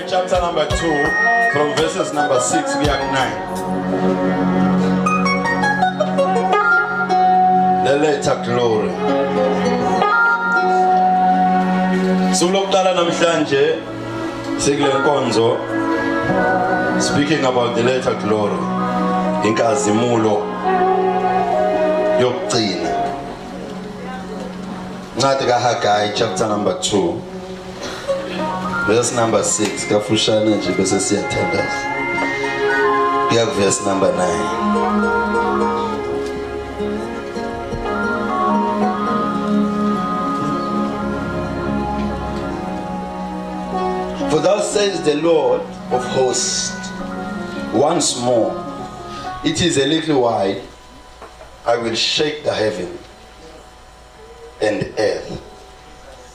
Chapter number 2, from verses number 6 to 9. The later glory. Sulokutala namhlanje sikule nkonzo speaking about the later glory. Inkazimulo yokugcina. Ncwadi kaHagai chapter number 2. Verse number 6, kafushane nje bese siyathandaza. Kuya verse number 9. For thus says the Lord of hosts, once more, it is a little while, I will shake the heaven and the earth,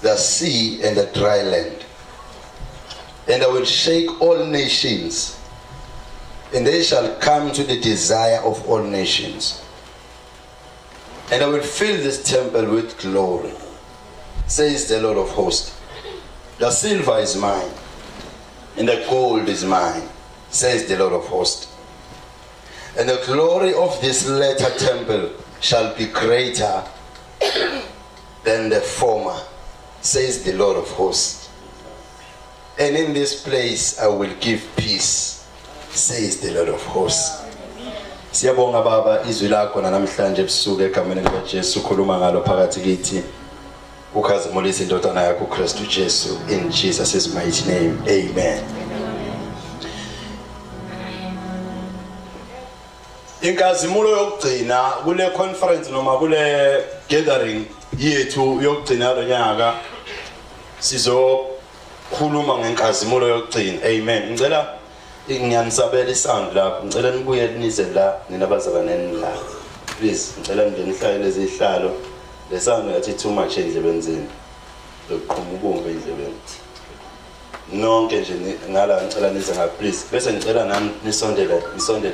the sea and the dry land. And I will shake all nations, and they shall come to the desire of all nations. And I will fill this temple with glory, says the Lord of hosts. The silver is mine, and the gold is mine, says the Lord of hosts. And the glory of this latter temple shall be greater than the former, says the Lord of hosts. And in this place I will give peace, says the Lord of hosts. Siyabonga baba izwi lakho namhlanje ebusuku egameni likaJesu ukhuluma ngalo phakathi kithi. Ukhazimulisa indodana yakho uKristu Jesu, in Jesus' mighty name. Amen. Inkazimulo yokugcina kule conference noma kule gathering yethu yokugcina lonyaka sizokhuluma ngenkazimulo yokugcina. Amen. Ngicela ngiyanisabela isound lapho. Ngicela nibuye nize la ninabazalwane la. Please ngicela nje nihlale izihlalo. Le sound yathi too much endlebeni zenu. Lokuqhuma ubumbe endlebeni. Nonke nje ngala ngicela nize nga please. Bese ngicela nami nisondele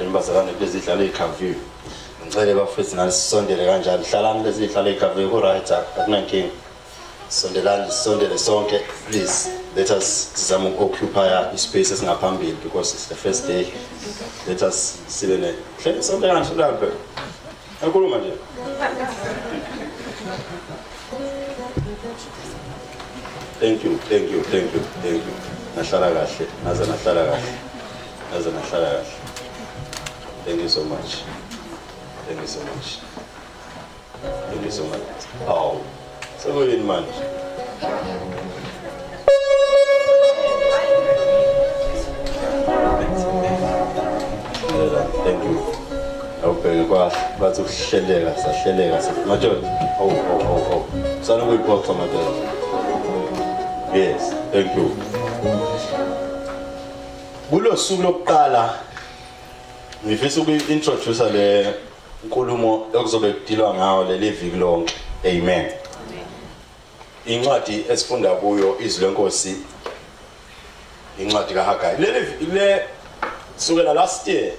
nibazalwane kulezi zihlalo ezicaviwe. Ngicela bafethu nasisondele kanjani. Hlalani lezi zihlalo ezicaviwe ku right akunankinga. Sondele sonke please. let us zama occupy space esingaphambili because it's the first day. Let us sibe ne something else lapha. Akhuluma nje. Thank you. Nahlala kahle, naze nahlala kahle. Thank you so much. Oh, so good in man. Thank you. Okay, but to shellega. Major. Oh. Son of a box on my dad. Yes, thank you. Bulo sulo kala. Ngifisa uku-introduce le nkulumo okuzobe kudilwa ngayo leli viki lonke. Amen. Incwadi esifunda kuyo izwi lenkosi. Incwadi kaHagai. Le sukela last year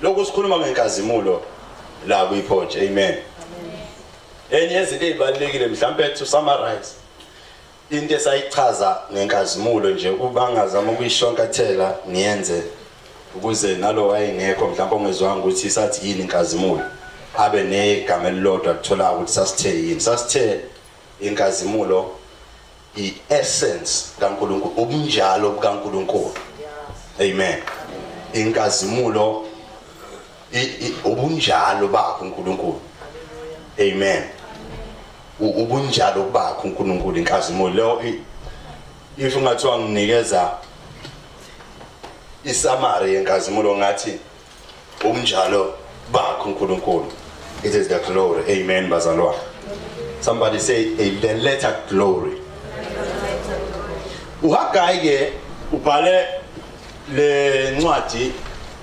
lokho sikhuluma ngenkazimulo la kwiPorch. Amen. Enye yezinto ezibalekile mhlambe to summarize into esayichaza ngenkazimulo nje ukuba ngazama ukuyishonkathela niyenze ukuze nalo wayengekho mhlawumbe ongezwanga ukuthi sathi yini inkazimulo abe negama elilodwa kuthola ukuthi sasithe inkazimulo i-essence kaNkulunkulu, ubunjalo bukaNkulunkulu. Amen. Inkazimulo ubunjalo bakho uNkulunkulu. Amen. Ubunjalo bakho uNkulunkulu inkazimulo. If ungathiwa nginikeza isamari yenkazimulo ngathi ubunjalo bakho uNkulunkulu, it is the glory. Amen bazalwa. Somebody say the letter glory. uHagai ke ubhale le ncwadi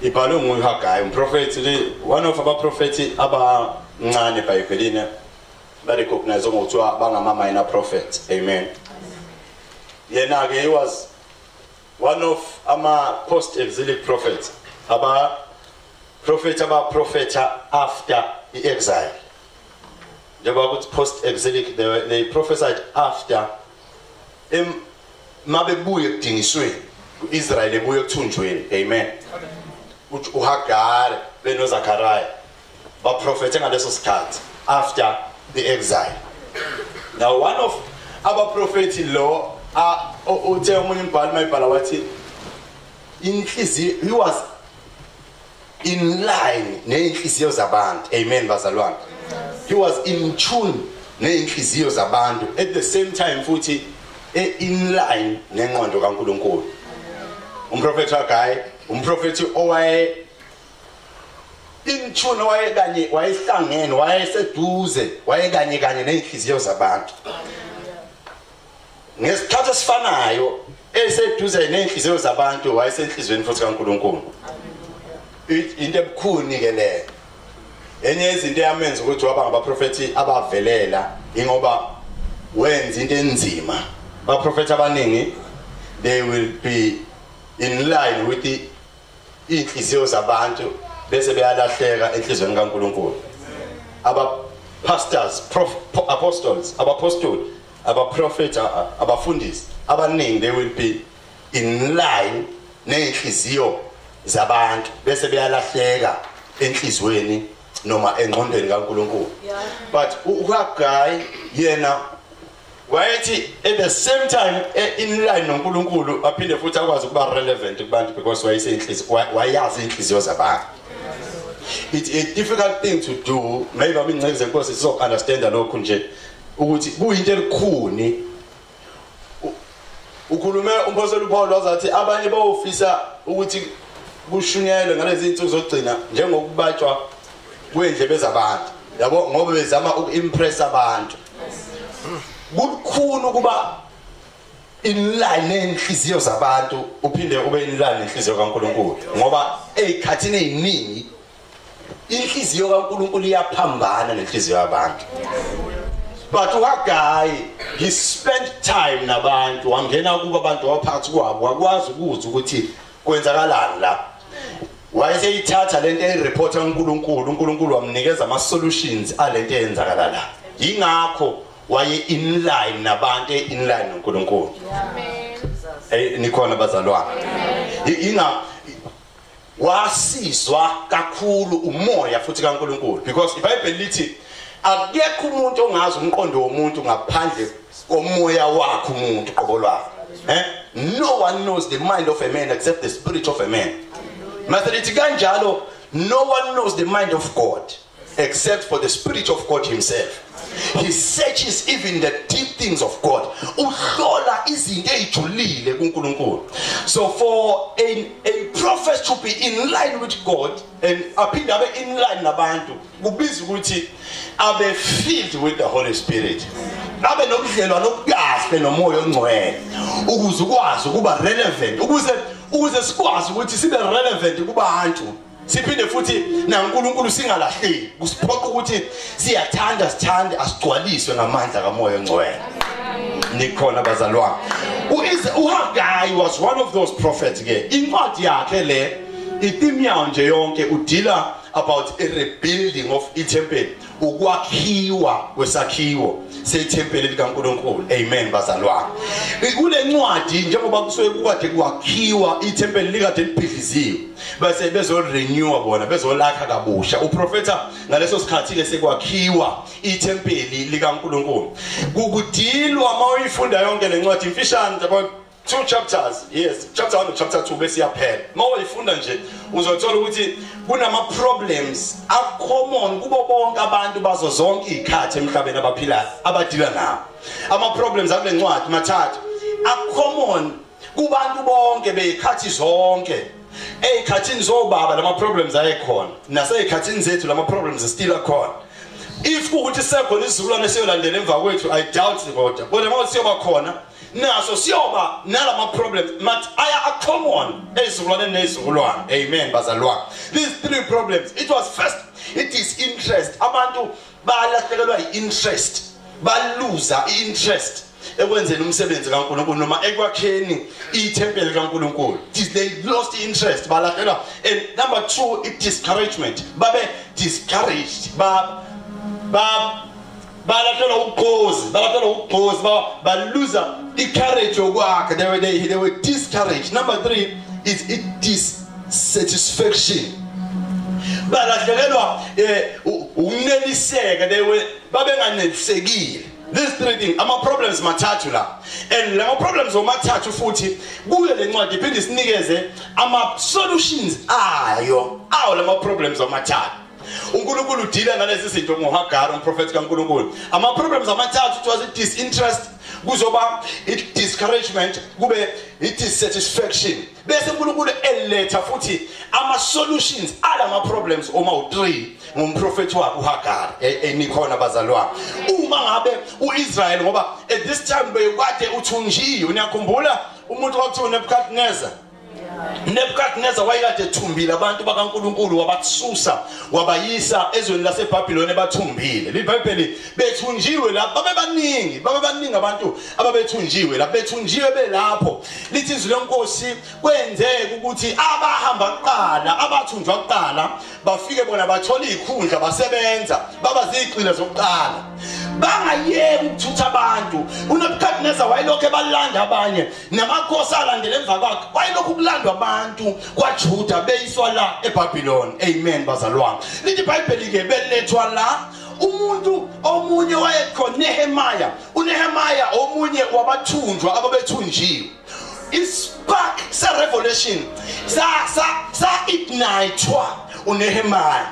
ibhalwe nguHagai umprofeti, one of our prophets abancane eBhayibhelini ba recognize ngokuthiwa bangama minor prophets. Amen. Yena ke he was one of ama post exilic prophets, prophet after the exile. They were post exilic, they prophesied after mabebuye kudingisweni uIsrael ebuye kuthunjweni. Amen. Uthi uHagai benoZakhariah ba prophet ngaleso sikhathi after the exile. Now one of our prophets lo uthe umunye umbhali mayibhala wathi inhliziyo, he was in line neinhliziyo zabantu. Amen bazalwane. He was in tune neinhliziyo zabantu at the same time futhi in line nengqondo kaNkulunkulu. Umprofeti Hagai umprofeti owaye in tune, wayehlangene, wayeseduze, kanye neinhliziyo zabantu. Ngesikhathi esifanayo eseduze neinhliziyo zabantu wayesenhlizweni futhi kaNkulunkulu. Into ebukhuni ke le. Enye izinto eyamenza ukuthi waba ngabaprofeti abavelela ingoba wenza into enzima. Abaprofeti abaningi they will be in line with the inhliziyo zabantu bese beyalahleka enhlizweni kaNkulunkulu. Aba pastors, apostles, abapostoli, abaprofeti, abafundisi abaningi they will be in line neinhliziyo zabantu bese beyalahleka enhlizweni noma engqondweni kaNkulunkulu. But uHagai yena wayethi at the same time in line noNkulunkulu aphinde futhi akwazi ukuba relevant kubantu because wayazi inhliziyo zabantu. It's a difficult thing to do. Maybe ingceke zenkosi sizo understand lokho nje ukuthi kuyinto elikhuni. Ukhulume umpostoli Paul wazathi abanye bawofisa ukuthi kushunyelwe ngalezi insuku zogcina njengokubatshwa kwendlebe zabantu. Yabo ngoba bezama ukuimpress abantu. Kukhulu kuba in line nenhliziyo zabantu uphinde ube in line nenhliziyo kaNkulunkulu ngoba ezikhathini eziningi inhliziyo kaNkulunkulu iyaphambana nenhliziyo yabantu. But uHagai he spent time nabantu, wangena kuba abantu waphakathi kwabo, wakwazi ukuzwa ukuthi kwenzakalani la. Wayeseyithatha lento eyireport kaNkulunkulu, uNkulunkulu wamnikeza ama solutions alento eyenzakala la. Ingakho waye in line nabantu in line noNkulunkulu. Amen. nikhona bazalwane. Inga wasizwa kakhulu umoya futhi kaNkulunkulu, because iBhayibheli lithi akekho umuntu ongazi umqondo womuntu ngaphandle komoya wakhe umuntu qobo lwakhe. No one knows the mind of a man except the spirit of a man. Mathelithi kanjalo, no one knows the mind of God except for the spirit of God himself. He searches even the deep things of God. Uhlola izinto ezijulile kuNkulunkulu. So for a prophet to be in line with God and aphinde abe in line nabantu, kubiza ukuthi abe filled with the Holy Spirit. Abe nobudlelwano obukahle nomoya ongcwele ukuze ukwazi ukuba relevant, ukuze sikwazi ukuthi sibe relevant kubantu. Siphinde futhi naNkulunkulu singalahleki, kusiphoqa ukuthi siyathanda sithande asigcwaliswe ngamandla kamoya ongcwele. Nikhona bazalwane. uHagai was one of those prophets ke. Incwadi yakhe le itheme yayo nje yonke udila about a rebuilding of iTemple, ukwakhiwa kwesakhiwo seTemple likaNkulunkulu. Amen bazalwane. Kule ncwadi njengoba kusuke kukade kwakhiwa iTemple likade libhidliziwe, bese bezo renew bona bezolakha kabusha. Uprofeta ngaleso sikhathi ke sekwakhiwa iTemple likaNkulunkulu. Kukudilwa mawuyifunda yonke le ncwadi imfishane about 2 chapters. Yes, chapter 1 and chapter 2 bese yaphela. Mawuyifunda nje uzothola ukuthi kunama problems a common kubo bonke abantu bazo zonke izikhathi emhlabeni abaphilayo abadila nawo. Ama problems akule ncwadi mathathu a common kubantu bonke bezikhathi zonke. Ezikhathini zobaba lama problems ayekhona, nasezikhathini zethu lama problems still akhona. If kuthi sekhona isizukulwane siyolandela emva kwethu, I doubt kodwa manje siyoba khona naso siyoba nalama problems but aya are common ezizukulwane nezizukulwane. Amen bazalwane. These 3 problems, it was first, it is interest. Abantu balahlekelwa interest, baluza interest ekwenzeni umsebenzi kaNkulunkulu noma ekwakheni iTemple kaNkulunkulu. They lost interest, balahlekelwa. And number 2, it discouragement. Babe discouraged, balahlekelwa ukugqozi, baluza courage yokwakha. They were discouraged. Number 3 is it dissatisfaction. Balahlekelwa ukuneliseka, babenganelisekile. These 3 things ama problems mathathu la, and la problems omathathu futhi kuye le ncwadi iphinde sinikeze ama solutions ayo lama problems omathathu. uNkulunkulu udila nalezi zinto ngoHagai umprofeti kaNkulunkulu. Ama problems amathathu, it was a disinterest, kuzoba it discouragement, kube it dissatisfaction. Bese uNkulunkulu eletha futhi ama solutions alama problems oma u3 ngumprofeti wakhe uHagai. Enikhona bazalwane. Uma ngabe uIsrael ngoba at this time bekade uthunjiwe, uyakhumbula umuntu wakuthiwa Nebuchadnezzar wayekade ethumbile abantu bakaNkulunkulu, wabasusa wabayisa ezweni laseBhabhiloni ebathumbile. LiBhayibheli bethunjiwe la, babebaningi abantu ababethunjiwe la, bethunjiwe belapho. Lithi izwi lenkosi kwenzeka ukuthi abahamba kuqala, abathunjwa kuqala bafike bona bathola izikhundla basebenza, baba zigcina zokuqala. Bangayeki ukuthutha abantu. uNebuchadnezzar wayelokho ebalanda abanye, namakhosi alandela emva kwakhe wayelokho ukulandwa abantu kwaJuda beyiswa la eBhabhiloni. Amen bazalwane. Lithi iBhayibheli ke belethwa la umuntu omunye wayekhona Nehemiah. uNehemiah omunye wabathunjwa ababethunjiwe. Ispark sa revelation sa ignitewa uNehemiah.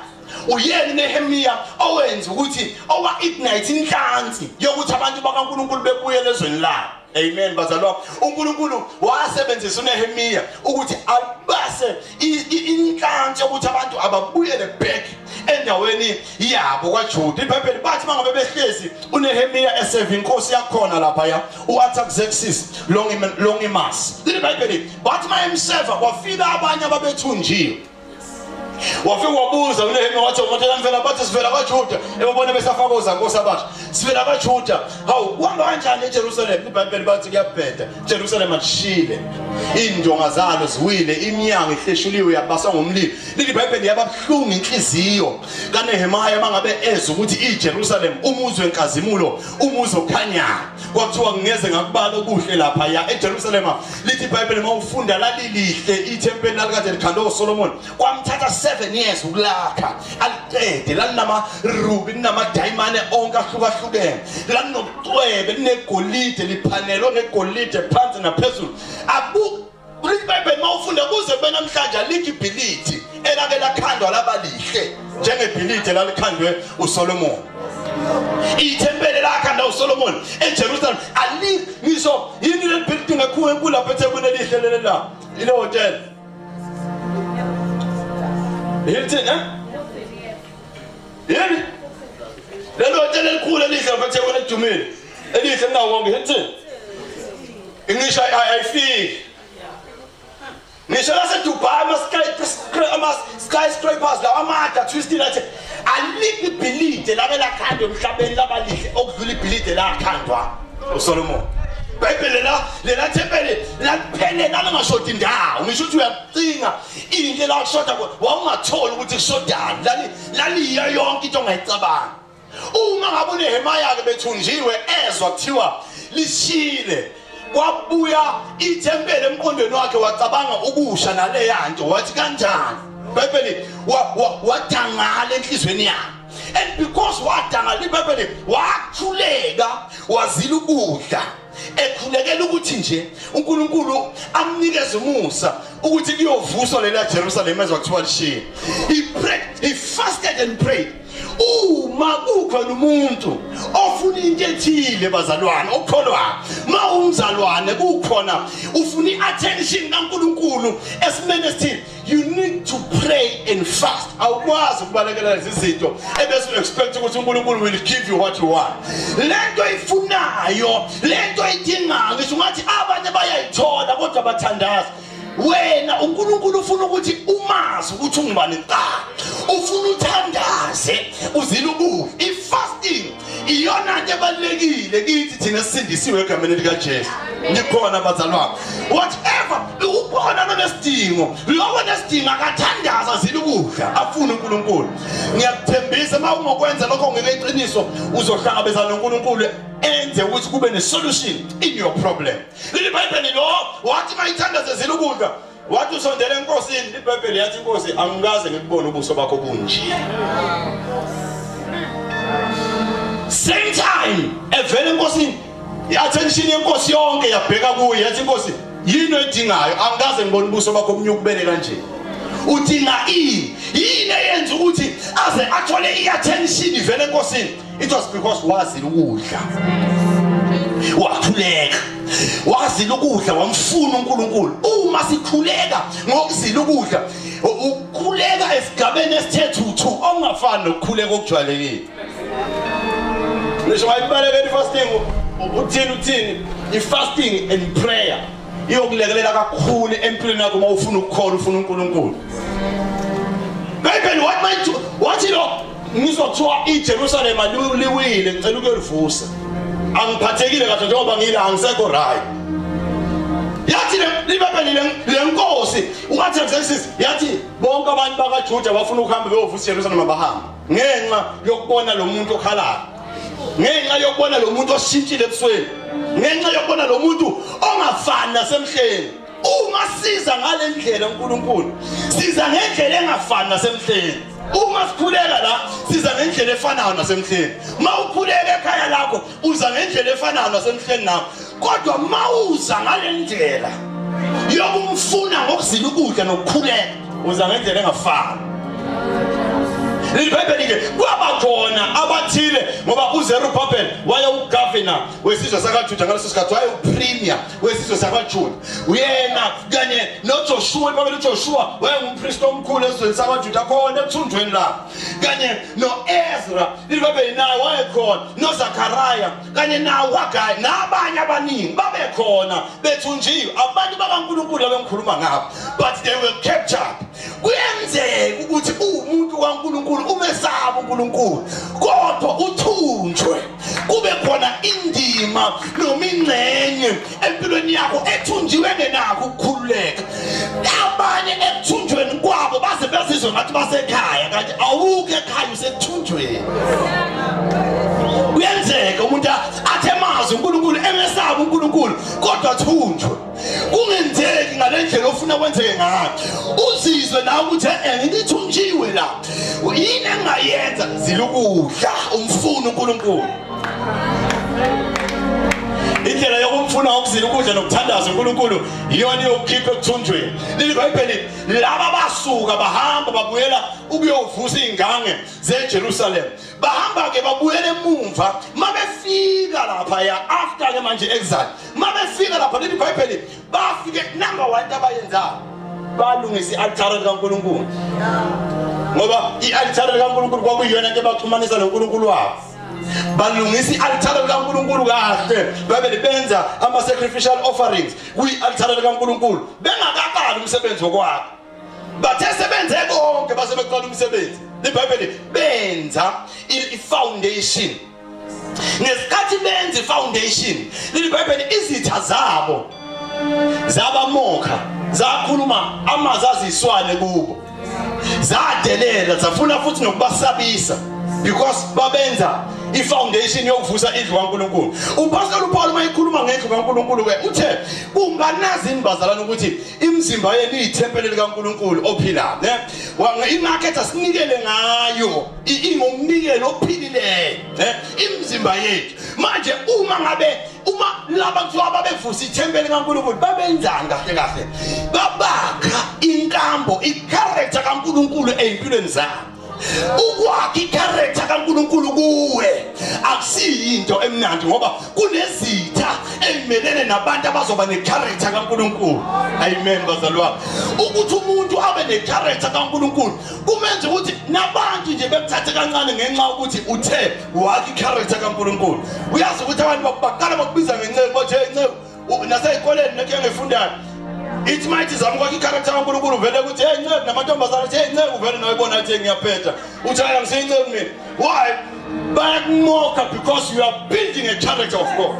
Uyeni Nehemiah owenza ukuthi owa ignite inhlanzi yokuthi abantu bakaNkulunkulu bebuye lezweni la. Amen bazalwane. uNkulunkulu wasebenzisa uNehemiah ukuthi abase inhlanzi yokuthi abantu ababuyele back endaweni yabo kwaJuda. iBhayibheli bathi mangabe behlezi uNehemiah esevini inkosi yakhona lapha ya uArtaxerxes Longimas. iBhayibheli bathi mayemseva kwafika abanye ababethunjiwe. Wafika wabuza uNehemiah wathi uMthela mfela bathi sivela kwaJuda ebabone besafakoza inkosi abasha. sivela abaJuda hawu kuhamba kanjani eJerusalem iBhayibheli bathi kuyabheda Jerusalem alishile indonga zalo ziwile iminyango ihleshuliwe yabaswa ngomlilo leli iBhayibheli yababhlungu inhliziyo kaNehemiah mangabe ezwe ukuthi iJerusalem umuzi wenkazimulo umuzi okhanya kwathiwa ngeze ngakubala okuhle lapha ya eJerusalem lithi iBhayibheli mawufunda lalilihle ithempeli lalikade likhandwe uSolomon kwamthatha 7 years ukulakha aliqede lalinama ruby linama diamond onke ahlukahlukene laninobucwebe linegolide liphanelwe ngegolide phansi naphezulu ulithi iBhayibheli mawufunda kuze kube namhlanje alikho ibhilidi elake lakhandwa labalihle njengebhilidi lalikhandwe uSolomon ithempeli lakhanda uSolomon eJerusalem ngisho yini le building ekhu enkulu lapha eThekwini elihle la ile hotel Hilton yini lelo hotel elikhulu elihle lapha eThekwini edumile elihle nawo wonke Hilton ngisho ayifiki ngisho laseDubai skyscrapers la amada twisted athi alikho ibhilidi labe lakhandwa emhlabeni labalihle okudlula ibhilidi lakhandwa uSolomon iBhayibheli lela thempeli laphele nalangashoti indawo ngisho ukuthi uyacinga into la kushoda wawungathola ukuthi kushodani laliya yonke into ongayicabanga uma ngabe uNehemiah ke bethunjiwe ezwa kuthiwa lishile kwabuya ithempeli emqondweni wakhe wacabanga ubusha nale yanto wathi kanjani iBhayibheli wadangala enhlizweni yakhe and because wadangala iBhayibheli wakhuleka wazila ukudla ekhulekela ukuthi nje uNkulunkulu amnikeze umusa ukuthi kuyovuswa lela Jerusalem ezwa kuthiwa lishile he fasted and prayed uma kukhona umuntu ofuna into ethile bazalwane okukholwa ma umzalwane kukhona ufuna iattention kaNkulunkulu esimene sithi you need to pray and fast awukwazi ukubalekela lezi zinto ebese expect ukuthi uNkulunkulu will give you what you want lento ifunayo lento idingayo ngisho ngathi abanye bayayithola kodwa bathandaza wena uNkulunkulu ufuna ukuthi umazi ukuthi ungubani qala ufuna uthandaze uzile ukudla ifasting iyona nto ebalekile kithi thina sisindisiwe egameni lika Jesu ngikhona bazalwane whatever ukhona nonesidingo lowo nesidingo akathandaza azile ukudla afuna uNkulunkulu ngiyakuthembisa uma ungokwenza lokho ngeqiniso uzohlangabezana noNkulunkulu enze ukuthi kube ne-solution in your problem leli iBhayibheli lo wathi mayithandaze azile ukudla wathi usondele enkosini iBhayibheli yathi inkosi angikaze ngikubone ubuso bakho bunje same time evele enkosini i-attention yenkosi yonke yabheka kuye yathi inkosi yini oyidingayo angikaze ngibone ubuso bakho bunyukubele kanje udinga yini eyenza ukuthi aze athole i-attention ivele enkosini it was because wazile ukudla wakhuleka wazile ukudla wamfuna uNkulunkulu uma sikhuleka ngokuzila ukudla ukukhuleka esigabeni esithethu ongafani nokukhuleka okujwayelekile ngisho ngayibalekela ifasting uthini ifasting and prayer iyokulekelela kakhulu empilweni yakho uma ufuna ukukholwa ufuna uNkulunkulu Bible wathi lo ngizothiwa iJerusalem liwile ngicela ukuyolivusa angiphathekile kahle njengoba ngila angisekho right yathi liBhayibheli lenkosi ungathi Exodus yathi bonke abantu bakaJuda bafuna ukuhamba beyovusa iJerusalem abahamba ngenxa yokubona lo muntu okhalayo ngenxa yokubona lo muntu oshintshile ebusweni ngenxa yokubona lo muntu ongafani nasemhleni uma siza ngale ndlela uNkulunkulu siza ngendlela engafani nasemhleni uma sikhuleka la siza ngendlela efanayo nasemhleni ma ukhuleka ekhaya lakho uza ngendlela efanayo nasemhleni nawo kodwa ma uza ngale ndlela yokumfuna ngokuzila ukudla nokukhuleka uza ngendlela engafani iBhayibheli ke kwaba khona abathile ngoba uZerubabel waye ugovernor wesizwe sakaJuda ngaleso sikhathi waye upremier wesizwe sakaJuda uyena kanye noJoshua iBhayibheli uJoshua waye umpriest omkhulu esizweni sakaJuda khona ekuthunjweni la kanye noEzra iBhayibheli naye waye khona noZakaraya kanye naWagai nabanye abaningi babe khona bethunjiwe abantu bakaNkulunkulu abengikhuluma ngabo but they were captured kuyenzeka ukuthi umuntu kaNkulunkulu umesaba uNkulunkulu kodwa uthunjwe kube khona indima noma ingxenye empilweni yakho ethunjiwe ngenakho ukukhululeka. Abanye ekuthunjweni kwabo base bezizwe ngathi basekhaya kanti awukho ekhaya usekuthunjweni. Kuyenzeka umuntu athe amazwi uNkulunkulu emesaba uNkulunkulu kodwa athunjwe. Kungenzeki ngalendlela ofuna kwenzeke ngayo. Uzizwe nawe ukuthi ngithunjiwe la. Yini engayenza zilukudla umfuna uNkulunkulu. Indlela yokumfuna ukuzila ukudla nokuthandaza uNkulunkulu iyona yokukhipha ekuthunjweni. Leli Bhayibheli laba basuka bahamba babuyela ukuyovusa ingange zeJerusalem. Bahamba ke babuyela emumva mabefika lapha ya after ke manje exile. Mabefika lapha leli Bhayibheli bafike number 1 abayenzayo. Balungisa i-altar kaNkulunkulu. Ngoba i-altar kaNkulunkulu kwakuyiyona ke baxhumanisa noNkulunkulu wabo. Balungisa i-altar kaNkulunkulu kahle babe benza ama-sacrificial offerings kwi-altar kaNkulunkulu bengakaqali umsebenzi wokwakha. Bathe sebenze konke base beqala umsebenzi. IBhayibheli benza i-foundation. Ngesikhathi benza i-foundation leli Bhayibheli izitha zabo zabamokha zakhuluma amazwi aziswane kubo. Zadelela zafuna futhi nokubasabisa because babenza i-foundation yokuvusa indlu kaNkulunkulu. uPastor Paul mayikhuluma ngendlu kaNkulunkulu ke uthe kunganazi inibazalana ukuthi imizimba yenu iyithempeli likaNkulunkulu ophilayo ne ingakhetha sinikele ngayo ingomnikelo ophilileyo ne imizimba yethu. Manje uma laba kuthiwa babevusa ithempeli kaNkulunkulu babenzanga kahle kahle babakha inkambo i-character kaNkulunkulu empilweni zabo. Ukwakha i-character kaNkulunkulu kuwe akusiyinto emnandi ngoba kunezitha ezimelene nabantu abazoba ne-character kaNkulunkulu. Amen bazalwane. Ukuthi umuntu abe ne-character kaNkulunkulu kumenza ukuthi nabantu nje bekuthathe kancane ngenxa ukuthi uthe wakha i-character kaNkulunkulu. Uyazi ukuthi abantu baqala bakubiza ngencebo bathi hey ncebo naseyikoleni neke ngefundayo ithi mighty zami kwakhe i-character kaNkulunkulu vele ukuthi hey ncebo namantombazana hey ncebo vele nawe bona athi ngiyaphetha uthi hayi ngiseyincebo mina. Why? Bayakumoka because you are building a character of God.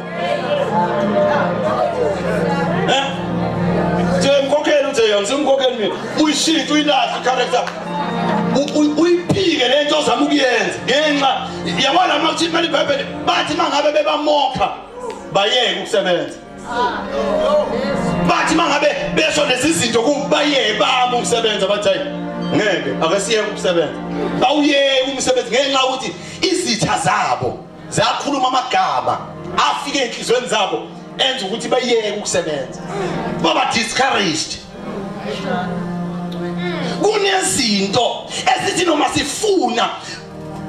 Mkhokheli uthi ngimkhokheli mina uyishito uyilahla i-character uyiphike lento ozama ukuyenza ngenxa yabona makuthi imali iBhayibheli bathi mangabe bebamokha bayeke ukusebenza. Bathi mangabe besho lezi zinto kubayeke baba ukusebenza bathi hayi ngeke akasiyeke ukusebenza. Bawuyeke umsebenzi ngenxa ukuthi izitha zabo zakhuluma amagama afike enhlizweni zabo enza ukuthi bayeke ukusebenza. Baba discouraged. Kunezinto esithi noma sifuna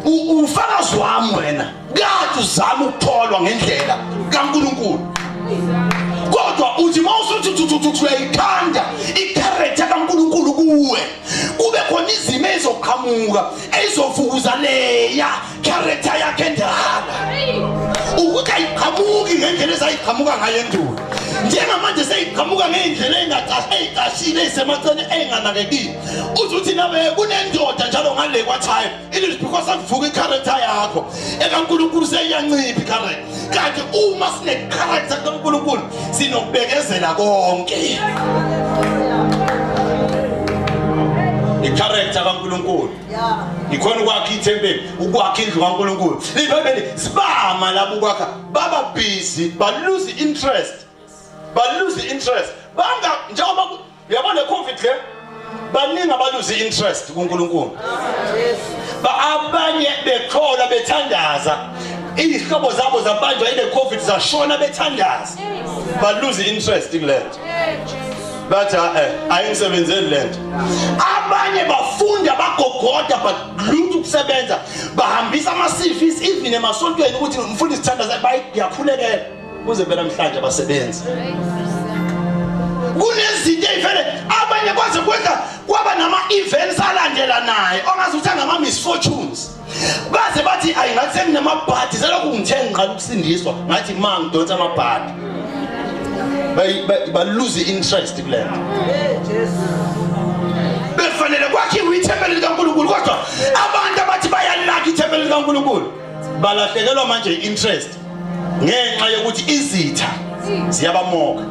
ufakazi wami wena kade uzama ukutholwa ngendlela kaNkulunkulu. Kodwa uthi mawusuthi uyayikhanda i-character kaNkulunkulu kuwe kube khona izimo ezoqhamuka ezovukuza leya character yakhe endala ukuthi ayiqhamuki ngendlela ezayiqhamuka ngayo endulo. Njengamanje seyiqhamuka ngendlela engacashile ezisemaceni enganakekile. Uthi nawe kunendoda njalo ngale kwathaya it is because akuvuka i-character yakho ekaNkulunkulu seyiyancipha i-character. Kanti uma sine-character kaNkulunkulu sinokubekezela konke. I-character kaNkulunkulu ikhona ukwakha ithempeli ukwakha indlu kaNkulunkulu. IBhayibheli sibama labo ukwakha baba busy balose interest. Banga njengoba uyabona COVID le baningi abalose interest kuNkulunkulu. Abanye bekhola bethandaza izihlobo zabo zabanjwa ile COVID zashona bethandaza balose interest kulento. Bathi ayingisebenzeli lento. Abanye bafunda bagogoda balutho ukusebenza bahambisa ama-CVs even emasontweni ukuthi umfundi isithandaza bayakhulekela kuze phela namhlanje abasebenzi. Kunezinto ezivele abanye kwaze kwenza kwaba nama-events alandelanayo ongazuthi angama-misfortunes. Baze bathi ayingathi senginamabhadi selokhu ngithe ngiqala ukusindiswa ngathi ma ngidonsa amabhadi. Balose interest kulento. Befanele kwakhiwe ithempeli likaNkulunkulu kodwa abantu abathi bayalilaka ithempeli likaNkulunkulu balahlekelwa manje interest ngenxa yokuthi izitha ziyabamoka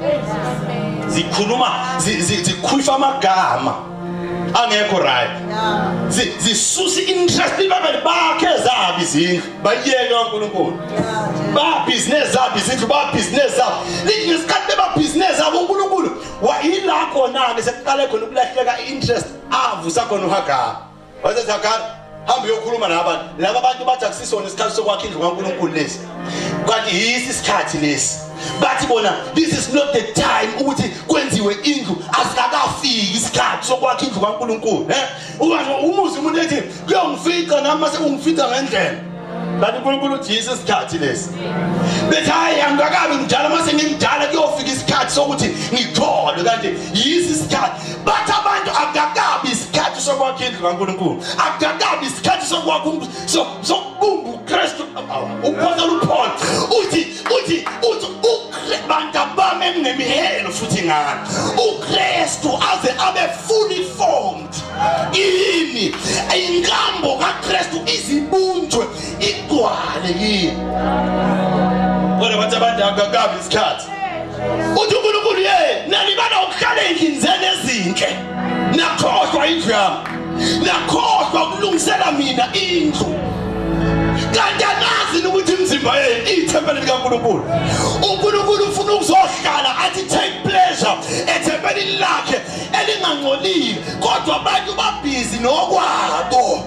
zikhuluma zikhulfa amagama angekho right zisusa interest ibabeli bakhe zabo izindlu bayiyeke kaNkulunkulu ba business zabo izindlu ba business zabo lingesikhathi beba business zabo uNkulunkulu ila khona ke sekuqale khona ukulahleka interest avusa khona uHagar wathi Hagar hamba uyokhuluma nabantu laba bantu bathi akusisona isikhathi sokwakha indlu kaNkulunkulu lesi kanti yisi isikhathi lesi bathi bona this is not the time ukuthi kwenziwe indlu asikakafiki isikhathi sokwakha indlu kaNkulunkulu umuzi umuntu ethi kuyongifika nami mase ungifika ngendlela kanti uNkulunkulu uthi yisi isikhathi lesi bethi hayi angakabi ngijala mase ngimjala kuyofika isikhathi sokuthi ngithole kanti yisi isikhathi bathi abantu akakabi isikhathi sokwakha indlu kaNkulunkulu akakabi isikhathi sokwakha sokumbu uKristu uPaul uthi bantu abame ngemihelo futhi ngani uKristu aze abe fully formed ini inkambo kaKristu izibunjwe igcwale yini bona bathi abantu akakabi isikhathi uthi uNkulunkulu nalibana ukuhlala endlini ezinhle nakhohlwa indlu yami nakhohlwa ukulungisela mina indlu kanti anazi ukuthi imizimba yenu ithempeli likaNkulunkulu uNkulunkulu ufuna ukuzohlala athi take pleasure ethempelini lakhe elingangcolile kodwa abantu babhizi nokwabo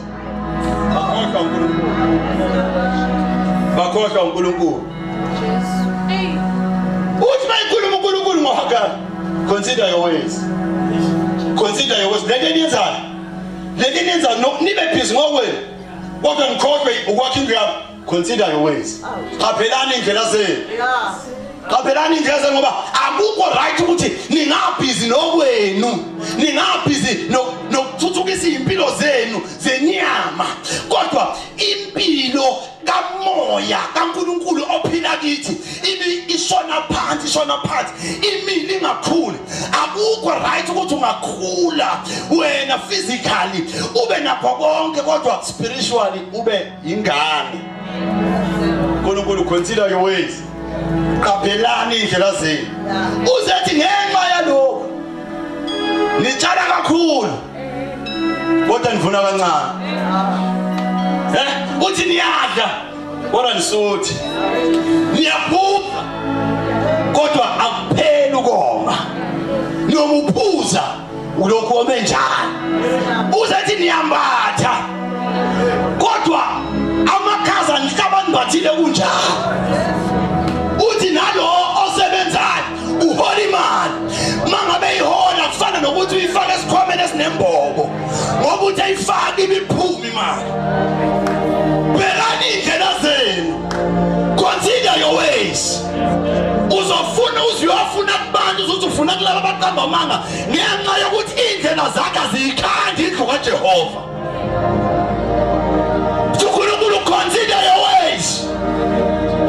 bakhohlwa uNkulunkulu uthi mayikhuluma uNkulunkulu ngoHagar consider your ways lento yenza nibe bhizi ngokwenu kodwa ngikhohlwe ukwakha indlu yami consider your ways qaphelani indlela zenu qaphelani indlela zenu ngoba akukho right ukuthi ningabhizi nokwenu ningabhizi nokuthuthukisa impilo zenu zenyama kodwa impilo kamoya kaNkulunkulu ophila kithi ishona phansi imili ingakhuli akukho right ukuthi ungakhula wena physically ube nakho konke kodwa spiritually ube ingane uNkulunkulu consider your ways qaphelani indlela zenu uzethi ngenxa yalokho nitshala kakhulu kodwa nivuna kancane uthi niyadla kodwa nisuthi niyaphupha kodwa akupheli ukoma noma uphuza ulokhu ome njalo uzethi niyambatha kodwa amakhaza nihlabanibhathile kunjalo uthi nalo osebenzayo uhola imali mangabe ihola kufana nokuthi uyifake esikhwameni esinembobo ngoba uthi ayifake ibiphuma imali bhekani indlela zenu consider your ways uzofuna kubantu uzothi ufuna kulaba abaqamba amanga ngenxa yokuthi indlela zakhe aziyikhandi indlu kaJehova uNkulunkulu consider your ways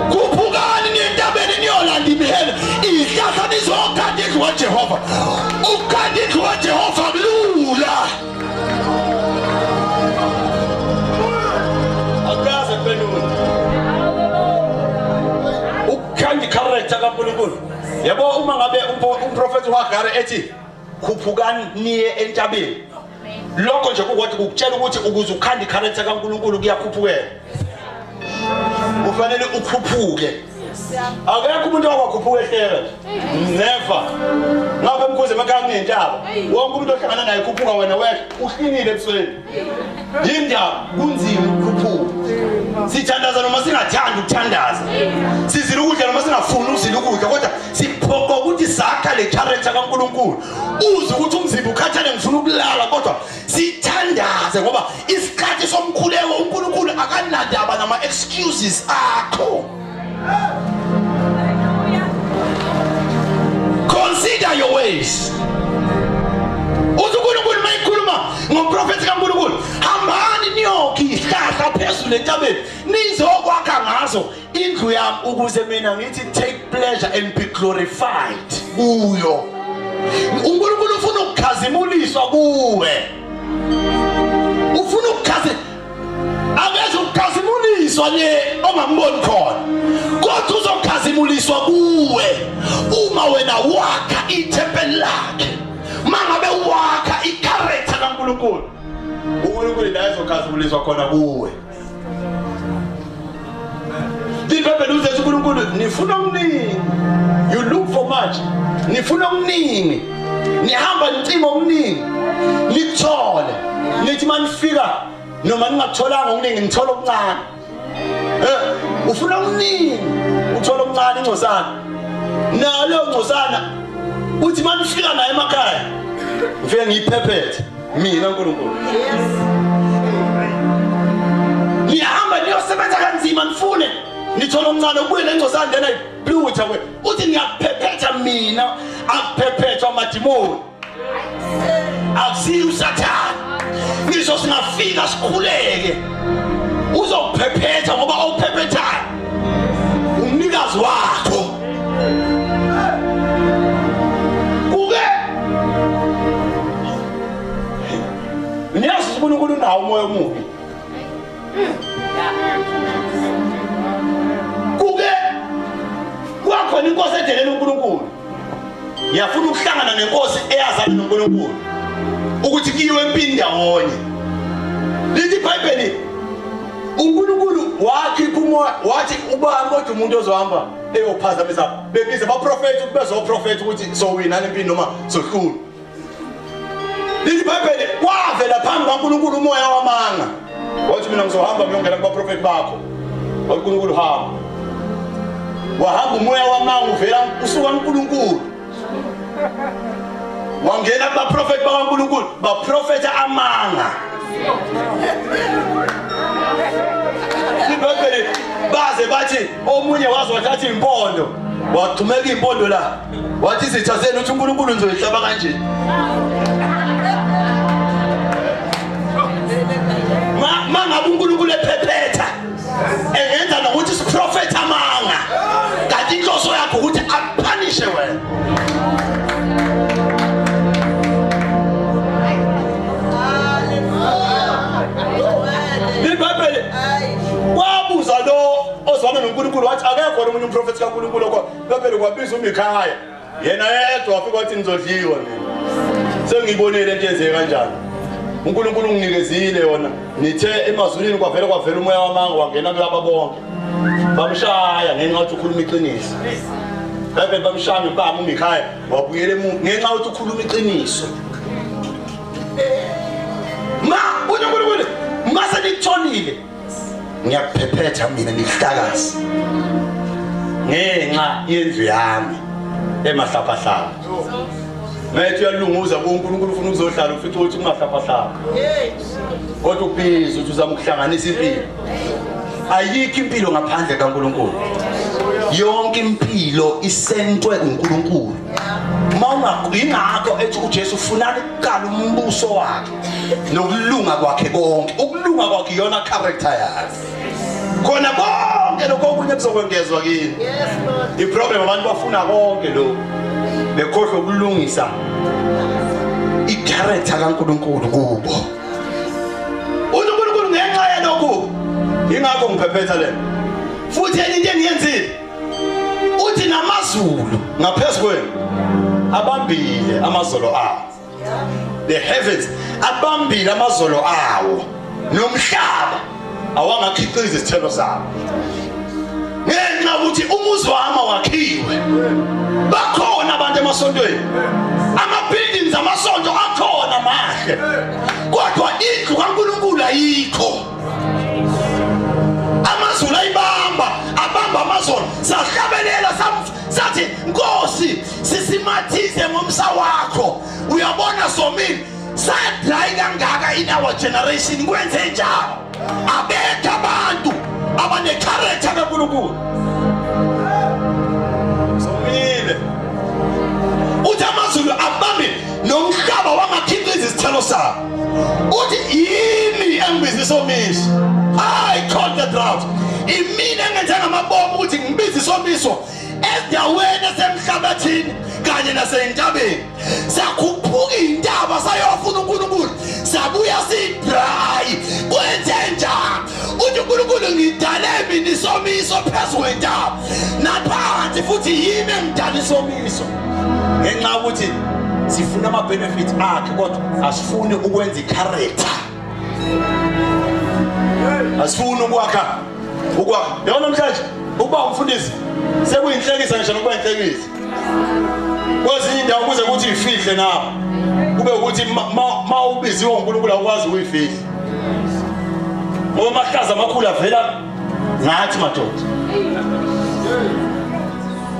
kuphukani niyentabeni niyolanda imihelo ihlahla nizokhanda indlu kaJehova ukhanda indlu kaJehova kulula akaze benuni ukhanda character kaNkulunkulu yabo uma ngabe umprofeti uHagar ethi khuphukani niye entabeni lokho nje ukuthi ukutshela ukuthi ukuze ukhanda character kaNkulunkulu kuyakhuphukela ufanele ukhuphuke akekho umuntu owakhuphukela ehlele never ngabe mkhuze emakhaya kunentaba wonke umuntu ohlangana naye khuphuka wena wethu uhlinile ebusweni yindaba kunzima ukukhuphuka sithandaza noma singathanda ukuthandaza sizila ukudla noma singafuni uzila ukudla kodwa siphoqa ukuthi sakha le character kaNkulunkulu uze ukuthi umzimba ukhathale ngifuna ukulala kodwa sithandaze ngoba isikhathi somkhuleko uNkulunkulu akanandaba nama excuses akho consider your ways uNkulunkulu mayikhuluma ngomprofeti kaNkulunkulu hambani niyokhi ihlahla phezulu entabeni nizokwakha ngazo indlu yami ukuze mina ngithi take pleasure and be glorified kuyo uNkulunkulu ufuna ukukhazimuliswa kuwe ufuna ukukhazimuliswa le wakha ithempeli lakhe mangabe wakha i-character kaNkulunkulu uNkulunkulu la ezokhazuliswa khona kuwe. Ibhayibheli uthi uNkulunkulu nifuna okuningi, you look for much, nifuna okuningi, nihamba nicima okuningi nikuthole, nithi manifika noma ningatholanga okuningi nithola okuncane. Ufuna okuningi uthola okuncane ingcosana, nalo ngcosana uthi manifika naye emakhaya ngifike ngiyiphephethe mina uNkulunkulu. Nihamba niyosebenza kanzima nifune nithola omncane ubuye lengcosana lena iplutha kwe uthi ngiyaphephetha mina akuphephethwa amadimoni akusiyo uSathane. Ngisho singafika sikhuleke uzokuphephetha ngoba awuphephethayo umnikazi wakho. Kuke niyazi uNkulunkulu unawo umoya omubi. Kuke kwakhona inkosi edelele uNkulunkulu yafuna ukuhlangana nenkosi eyazana noNkulunkulu ukuthi kiwe empini ndawonye. Lithi iBhayibheli uNkulunkulu wakhipha umoya wathi ubani kodwa umuntu ozohamba eyophazamisa bebize abaprofeti ukuthi bezoprofeti ukuthi sowina empini noma sohlula. Lithi iBhayibheli kwavela phambi kaNkulunkulu umoya wamanga wathi mina ngizohamba ngiyongena kubaprofeti bakho. uNkulunkulu hamba wahamba umoya wamanga uvela usuka kuNkulunkulu wangena kubaprofeti bakaNkulunkulu baprofeta amanga. Ibhayibheli baze bathi omunye wazi wathatha impondo wathumeka impondo la wathi izitha zenu uthi uNkulunkulu ngizoyihlaba kanje. Mangabe uNkulunkulu ephephetha engenza nokuthi isiprofeti amanga kanti inhloso yakho ukuthi akupanishe wena. Ibhayibheli wabuza lo ozwana noNkulunkulu wathi akekho omunye umprofeti kaNkulunkulu lokho. Ibhayibheli kwabiza uMikhaya yena yedwa wafika wathi ngizodliwa mina sengiyibonile into yenzeke kanjani. uNkulunkulu unginikezile yona nithe emazulwini kwavela umoya wamanga wangena kulabo bonke bamshaya ngenxa yokuthi ukhuluma iqiniso. Bebe bamshaya impama uMikhaya wabuyela emuva ngenxa yokuthi ukhuluma iqiniso. uNkulunkulu mase nikutholile ngiyakuphephetha mina ngihlakazi ngenxa yendlu yami emahlapahlapa. Methi uyalunguza kuNkulunkulu ufuna ukuzohlala ufithi ukuthi ungahlapahlapa. Kodwa ubhizi uthi uzama ukuhlanganisa impilo. Ayikho impilo ngaphandle kaNkulunkulu. Yonke impilo isentwe uNkulunkulu. Ingakho ethi uJesu ufuna ukuqala umbuso wakhe nokulunga kwakhe konke. Ukulunga kwakhe iyona character yakhe. Khona konke lokho okunye kuzokwengezwa kini. Iproblem abantu bafuna konke lokho bekhohlwa ukulungisa i-character kaNkulunkulu kubo. uNkulunkulu ngenxa yalokho ingakho ngiphephetha le. Futhi enye into engiyenzile uthi namazulu ngaphezulu kwenu abambile amazolo awo. The heavens abambile amazolo awo nomhlaba awangakhiqiza isithelo sawo. Ngenxa ukuthi umuzi wami wakhiwe. Bakhona abantu emasontweni. Ama-buildings amasonto akhona mahle. Kodwa indlu kaNkulunkulu ayikho. Amazulu ayibamba amazolo sahlabelela sathi Nkosi sisimathise ngomsa wakho. Uyabona Somile sadry kangaka in our generation kwenze njalo. Abekho abantu abane-character kaNkulunkulu. Somile uthi amazulu abambe nomhlaba wangakhiqiza isithelo sawo. Uthi yimi engibiza isomiso. I called the drought. Imina engenze ngamabomu ukuthi ngibiza isomiso ezindaweni esemhlabathini kanye naseyintabeni. Sakhuphuka intaba sayofuna uNkulunkulu sabuya sidry. Kwenze njani? Uthi uNkulunkulu ngidale mina isomiso phezu kwentaba naphansi futhi yimi engidala isomiso ngenxa ukuthi sifuna ama benefits akhe kodwa asifuni ukwenza icharacter asifuni ukwakha yona namhlanje ukuba umfundisi sekuyinhlekisa ngisho nokuba inhlekisa kwezinye indawo kuze kuthi ifihle nawo kube ukuthi ma ubiziwe uNkulunkulu awukwazi ukuyifihla ngoba amahlaza amakhulu avela ngathi madoda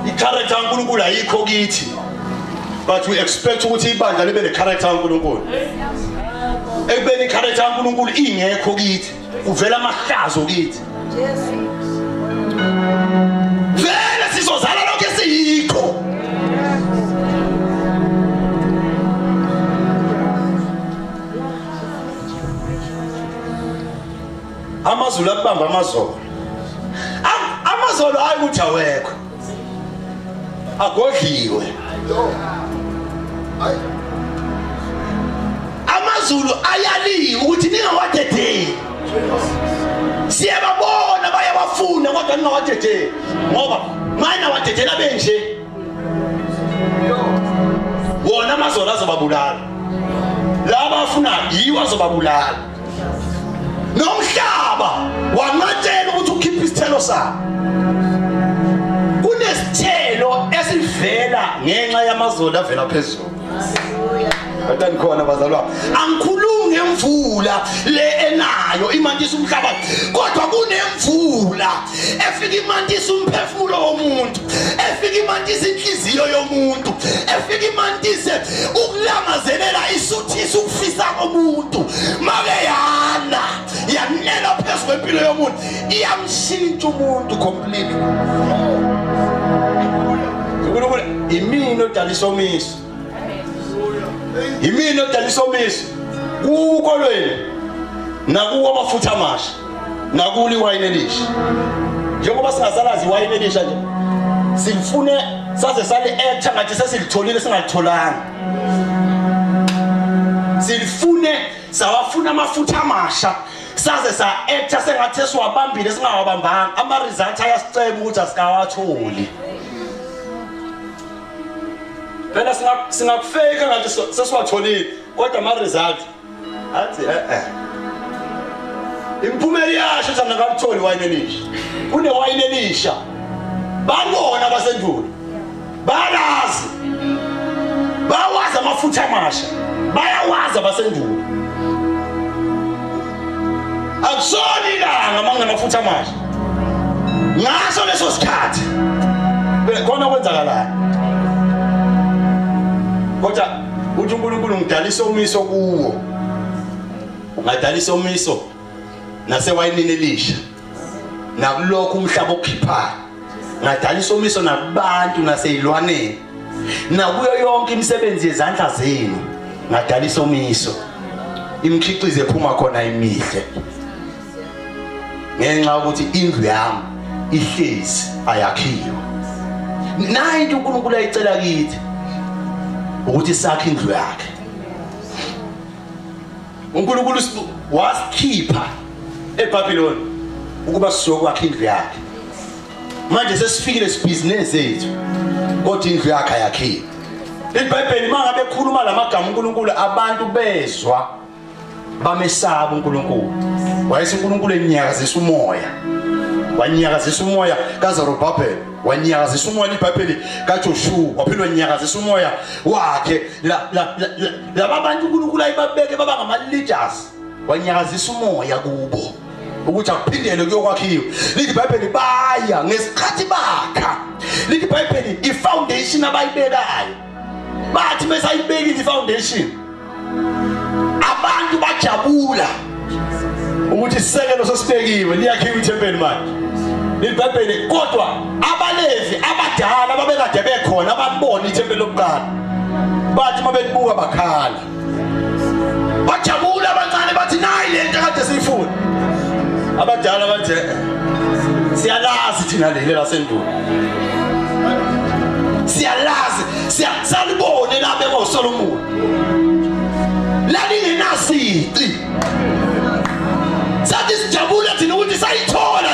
i-character kaNkulunkulu ayikho kithi but we expect ukuthi ibandla libe ne-character kaNkulunkulu ekubeni i-character kaNkulunkulu ingekho kithi uvela amahlazo kithi vele sizozala lonke siyikho amazulu akubamba amazolo hayi ukuthi awekho agodliwe amazulu ayaliwe ukuthi ningawadedeli siyababona bayabafuna kodwa ningawadedeli ngoba manje awadedela benje wona amazolo azobabulala laba afuna yiwa azobabulala nomhlaba wanqathela ukuthi ukhiphe isithelo sakhe kunesithelo esivela ngenxa yamazolo avela phezulu Batani khona bazalwane angikhulumi ngemvula le enayo imantisa umhlabathi kodwa kunemvula efika imantisa umphefumulo womuntu efika imantisa inhliziyo yomuntu efika imantisa ukulangazelela isuthiso ukufisa komuntu make yanela phezulu kwempilo yomuntu iyamshintsha umuntu completely imini odala isomiso imini odala isomiso kukolweni nakuwo amafutha amasha nakuli iwayini elisha njengoba singasalazi iwayini elisha nje sifune saze sale etha ngathi sesilitholile singalitholanga silifune sawafuna amafutha amasha saze sa etha sengathi siwabambile singawabambanga ama results ayasiceba ukuthi asikawatholi phela singakufeka ngathi sesiwatholile kodwa ama results athi impumela yasho thana kalitholi iwayini elisha kune wayini elisha babona abasendulo balazi bawazi amafutha amasha bayawazi abasendulo akusoni ilanga manginamafutha amasha ngaso leso sikhathi khona kwenzakalayo kodwa uthi uNkulunkulu ngidala isomiso kuwo ngadala isomiso nasewayinini elisha nakulokho umhlaba okhiphayo ngadala isomiso nakubantu naseyilwaneni nakuyo yonke imisebenzi yezandla zenu ngadala isomiso imkhiqizo ephuma khona imihle ngenxa ukuthi indlu yami ihlezi ayakhiwe nayi into uNkulunkulu ayicela kithi ukuthi sakhe indlu yakhe uNkulunkulu wasikhipha eBabylon ukuba sizokwakha indlu yakhe manje sesifikile sibusiness ethu kodwa indlu yakhe ayakhiwe iBhayibheli mangabe ekhuluma lamagama uNkulunkulu abantu bezwa bamesaba uNkulunkulu wayese uNkulunkulu enyakazisa umoya wanyakazisa umoya kaZerubabel wanyakazisa umoya iBhayibheli kaJoshua waphindwa nyakazisa umoya wakhe laba abantu uNkulunkulu ayibabeke baba ngama leaders wanyakazisa umoya kubo ukuthi akuphindele kuyokwakhiwa lithi iBhayibheli baya ngesikhathi bakha lithi iBhayibheli ifoundation abayibekayo bathi besayibekile ifoundation abantu bajabula ukuthi isekelo sesibekiwe liyakhiwa ithempeli manje iBhayibheli kodwa abalevi abadala babekade bekhona babona ithempeli lokuqala bathi mabelibuka bakhala bajabula abancane bathi nayi lento kade siyifuna abadala bathi siyalazi thina leli lasendulo siyalazi salibone lapha ngoSolomon lalingenasici sathi sijabula thina ukuthi sayithola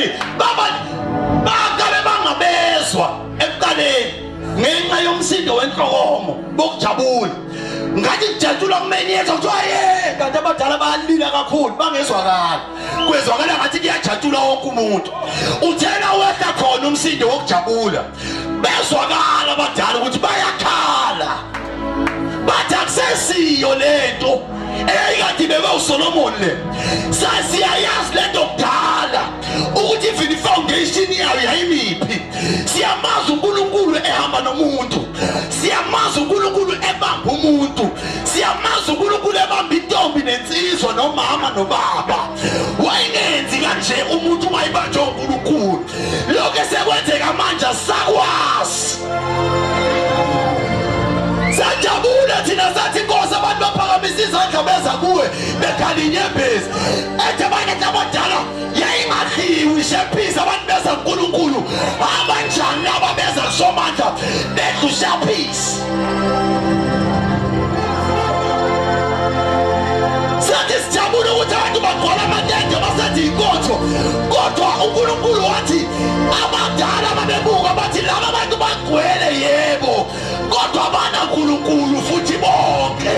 Ekuqaleni baqale bangabezwa ekuqaleni ngenxa yomsindo wenhlokomo bokujabula ngathi kujatshula kumeni yethu kuthiwa ye kanti abadala bayalila kakhulu bangezwakala kwezwakala ngathi kuyajatshula wonke umuntu uthena wehla khona umsindo wokujabula bezwakala abadala ukuthi bayakhala bathi akusesiyo lento eyayikade bebe uSolomon le sasiyayazi lento kudala ukuthi even ifoundation yayo yayimiphi siyamazi uNkulunkulu ehamba nomuntu siyamazi uNkulunkulu ebamba umuntu siyamazi uNkulunkulu ebamba intombi nensizwa nomama nobaba wayingenzi kanje umuntu wayibanjwe uNkulunkulu lokho esekwenzeka manje sakwazi sajabula thina sathi Nkosi abantu baphakamisa izandla beza kuwe bekhala inyembezi ethi abantu abadala yayingahiwi shephisa abantu beza kuNkulunkulu abanjani laba beza kusomandla bedlusha peace sathi sijabula ukuthi abantu bagqola amatende basathi inkonzo kodwa uNkulunkulu wathi abadala babebuka bathi laba abantu bagcwele yebo kodwa abana uNkulunkulu futhi bonke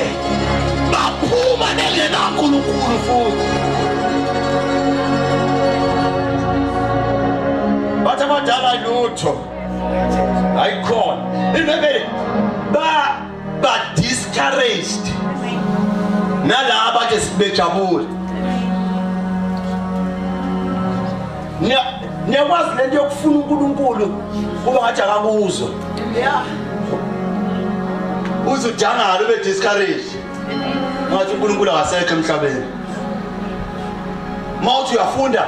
baphuma nengena uNkulunkulu futhi bathi abadala lutho ayikhona inebe ba discouraged nalaba ke sibejabula niyakwazi lento yokufuna uNkulunkulu kuba ngathi akakuzwa uzujangala ube discouraged ngathi uNkulunkulu akasekho emhlabeni mawuthi uyafunda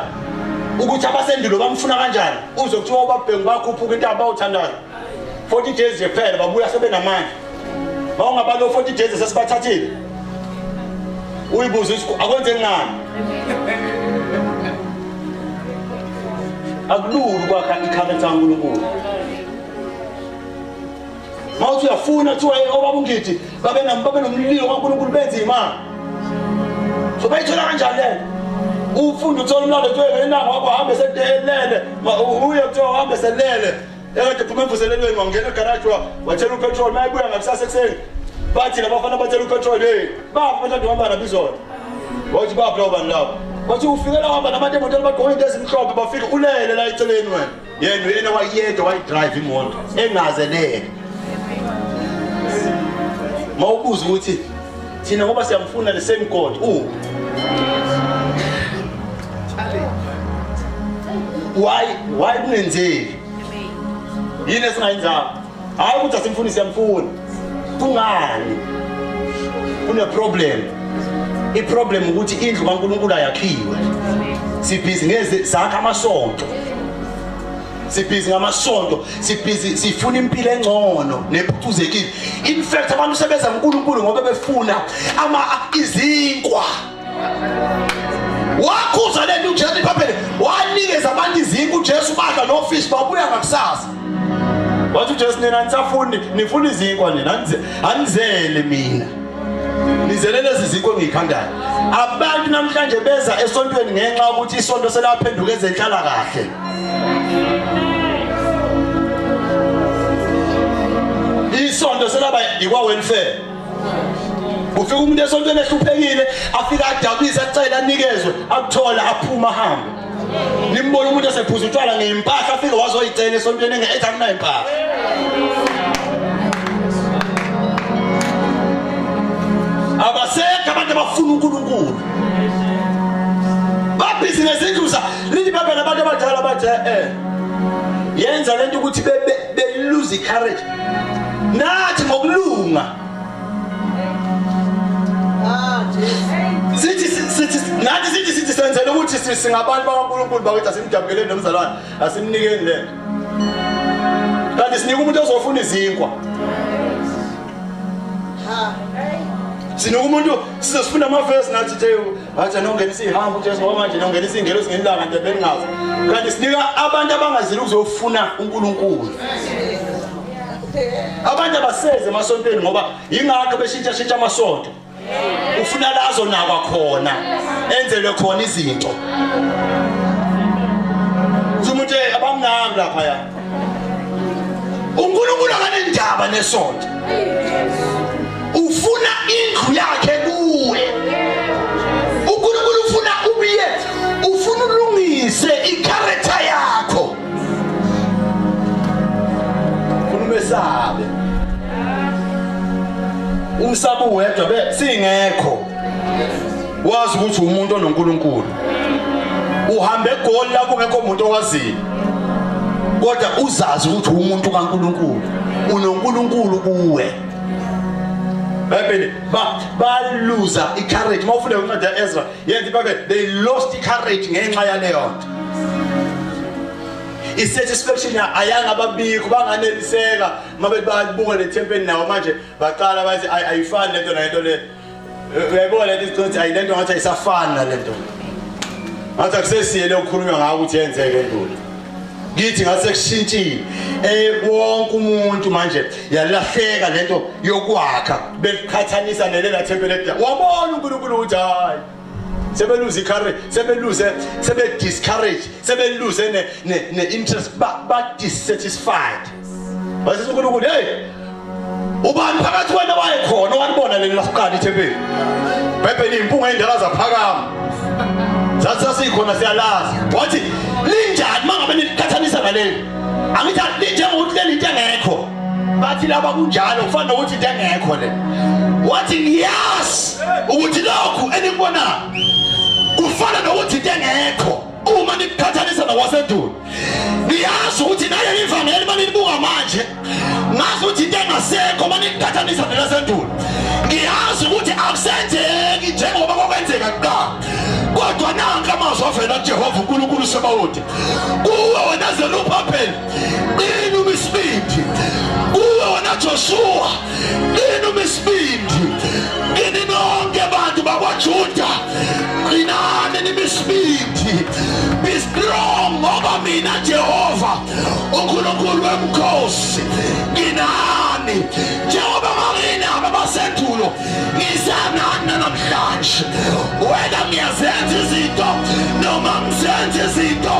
ukuthi abasendulo bamfuna kanjani uzokuthiwa ubabhengu bakhuphuka into abawuthandayo 40 days yephela babuya sebenamandla bawungabalo 40 days sesibathathile uyibuza ukuthi akwenze ngani akululu kwakha ikhametha kaNkulunkulu mawuthi uyafuna kuthiwa obaba ungithi babe nomlilo kaNkulunkulu benze imali so bayithola kanjani le ufunda uthola umlando kuthiwa enanga wakho hambe sedelele uye kuthiwa hambe selele ekade phuma emvuselelweni wangena egarage wathela upetrol mayibuya ngakusasa ekseni bathi labafana bathela upetrol bapha bathi uhamba nabizona wathi bapha labo bantu labo bathi ufikela hamba nabantu emotweni bagqoka into ezimhlophe bafika ulele la eceleni wena yena wayedwa wayidrive imoto engazeleke mawubuza ukuthi thina ngoba siyamfuna the same God why kunenzeki yini esingayenzanga hayi ukuthi asimfuni siyamfuna kungani kune problem iproblem ukuthi indlu kaNkulunkulu ayakhiwe sibhizi ngeze sakha amasonto sibhizi ngamasonto sibhizi sifuna impilo engcono nephuthuzekile in fact abantu sebenza uNkulunkulu ngoba befuna izinkwa wakhuza lento uJesu iphaphele wanikeza abantu izinkwa uJesu bakha nofish babuya ngakusasa wathi uJesu nina nisafuni nifuna izinkwa nina anizele mina nizelele izinkwa engikhandayo abantu namhlanje beza esontweni ngenxa ukuthi isonto selaphenduka ezenhlala kahle isonto selaba ikwa welfare ufika umuntu esontweni ehluphekile afika adabisa acela anikezwe akuthola aphuma hamba nimbona umuntu esephuza utshwala ngempahla afika wazoyicela esontweni engethi akunayo impahla abasekho abantu abafuna uNkulunkulu babhizi ngezindluza lithi baba nabantu abadala bathi yenza lento ukuthi be lose courage nathi ngokulunga sithi senzele ukuthi singabantu bakaNkulunkulu bakwethu asimjabulele nomzalwane asimnikeni le kanti sinika umuntu ozofuna izinkwa sinika umuntu sizofuna amavesi nathi athi anongenisa ihamba uJesu ngoba manje nongenisa ingelo singelanga nje beningazi kanti sinika abantu abangazili ukuzofuna uNkulunkulu abantu abaseze emasontweni ngoba ingakho beshintsha amasonto ufuna lazo nakwa khona enzelwe khona izinto lapha ya uNkulunkulu akanendaba nesonto ufuna indlu yakhe kuwe uNkulunkulu ufuna ubiye ufuna ulungise icharacter yakho umesabe umsabu wedwa singekho wazi ukuthi umuntu onoNkulunkulu uhambe egoli la kungekho umuntu owaziyo kodwa uzazi ukuthi umuntu kaNkulunkulu unoNkulunkulu kuwe Bible ba loser icourage mawufuna unceda Ezra yenza Bible they lost courage ngenxa yaleyo nto isatisfaction ayanga babikho banganeliseka mabe babuka le temple nawo manje baqala bathi ayifani lento nento le uyayibona lento ukuthi ayilento ngathi ayisafana lento ngathi akusesiyele ukukhuluma ngawo ukuthi yenzeke nduli ngithi ngase kushintshile wonke umuntu manje yalahleka lento yokwakha beqhathanisa nelela temple edda wabona uNkulunkulu ukuthi hayi sebeluze icourage sebe discourage sebeluze ne interest but dissatisfied base uNkulunkulu hey ubani phakathi kwena wayekhona wanibona leli lasiqala iThempeli Bible impunga endala zaphakama sasikhona siyalazi wathi linjani mangabe niqhathanisa naleli angithi linjengokuthi leli into engekho bathi laba kunjalo kufanele ukuthi into engekho le wathi ngiyazi ukuthi lokhu enibona kufana nokuthi into engekho uma niqhathanisa nawasendulo ngiyazi ukuthi naye ivangeli manibuka manje ngazi ukuthi into engasekho maniqhathanisa nelasendulo ngiyazi ukuthi akusenzeki njengoba kwenzeka kuqala kodwa nanka amazwi avela kuJehova uNkulunkulu Sebawuthi kuwe wena Zerubbabeli qina umisibindi kuwe wena Joshua qina umisibindi qini nonke abantu bakwaJuda qinani nimisibindi be strong ngoba mina Jehova uNkulunkulu wemkhosi qinani njengoba ngina abasendulo ngizanana namhlanje wena ngiyazenza izinto noma ngizenza izinto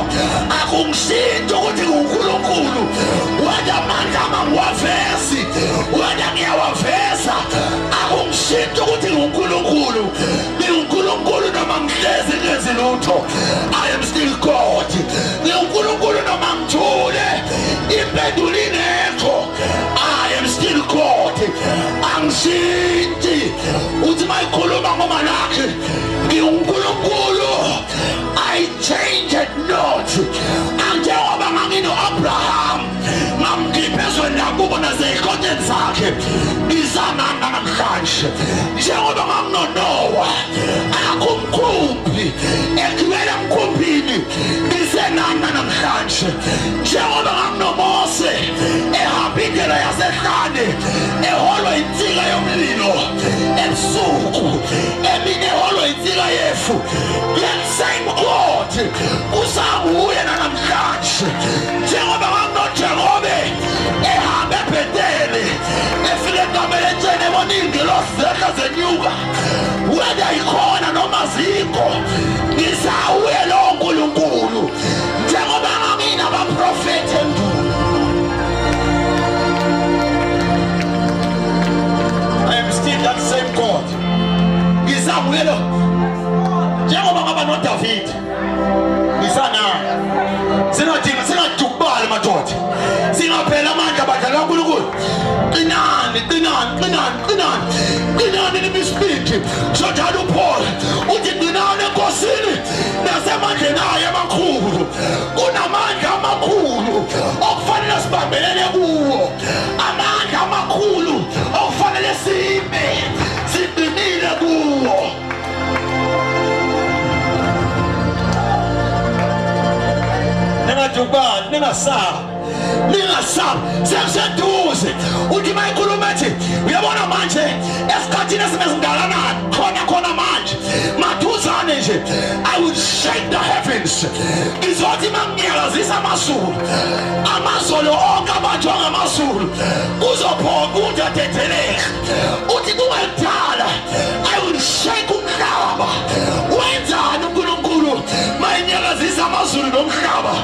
akungishintsho ukuthi uNkulunkulu wena amandla mangiwavesi wena ngiyawavesa akungishintsho ukuthi uNkulunkulu uNkulunkulu noma ngihlezi ngezilutho I am still God uNkulunkulu noma ngithule impendulo ingekho I am still God angishintsho uthi mayikhuluma ngoma lakhe uNkulunkulu I changed not njengoba ngangino Abraham ngamkhipha nakubo nasezikhoteni zakhe ngizanana namhlanje njengoba nganginonowa akumkhuphi ekhwela mkhuphini ngisenana namhlanje njengoba nganginoMose ehamba indlela yasehlane eholwa insika yomlilo ebusuku emini eholwa insika yefu same God usabuya namhlanje njengoba nganginoJehova ehamba eBhetheli efike eGameletheni ebona ingilosi zehla zenyuka whether ikhona noma zikho ngizawuye lo uNkulunkulu njengoba ngina abaprofeti endulo I am still that same God ngizawuye lo njengoba ngaba noDavid ngisana singadukubala madoda singaphela amandla badlala uNkulunkulu qinani nimisibindi njalo uPaul uthi qinani enkosini nasemandleni ayo amakhulu kunamandla amakhulu okufanele sibambelele kuwo amandla amakhulu okufanele siqinile kuwo ningasaba sekuseduze uthi mayikhuluma ethi uyabona manje esikhathini esinezindalanani khona manje maduzane nje I will shake the heavens ngizothi mangiyazisa amazolo onke abantu ngamazulu kuzophoqa ukuthi athetheleke uthi kungekudala I will shake umhlaba wenzani uNkulunkulu mayinyakazisa amazulu nomhlaba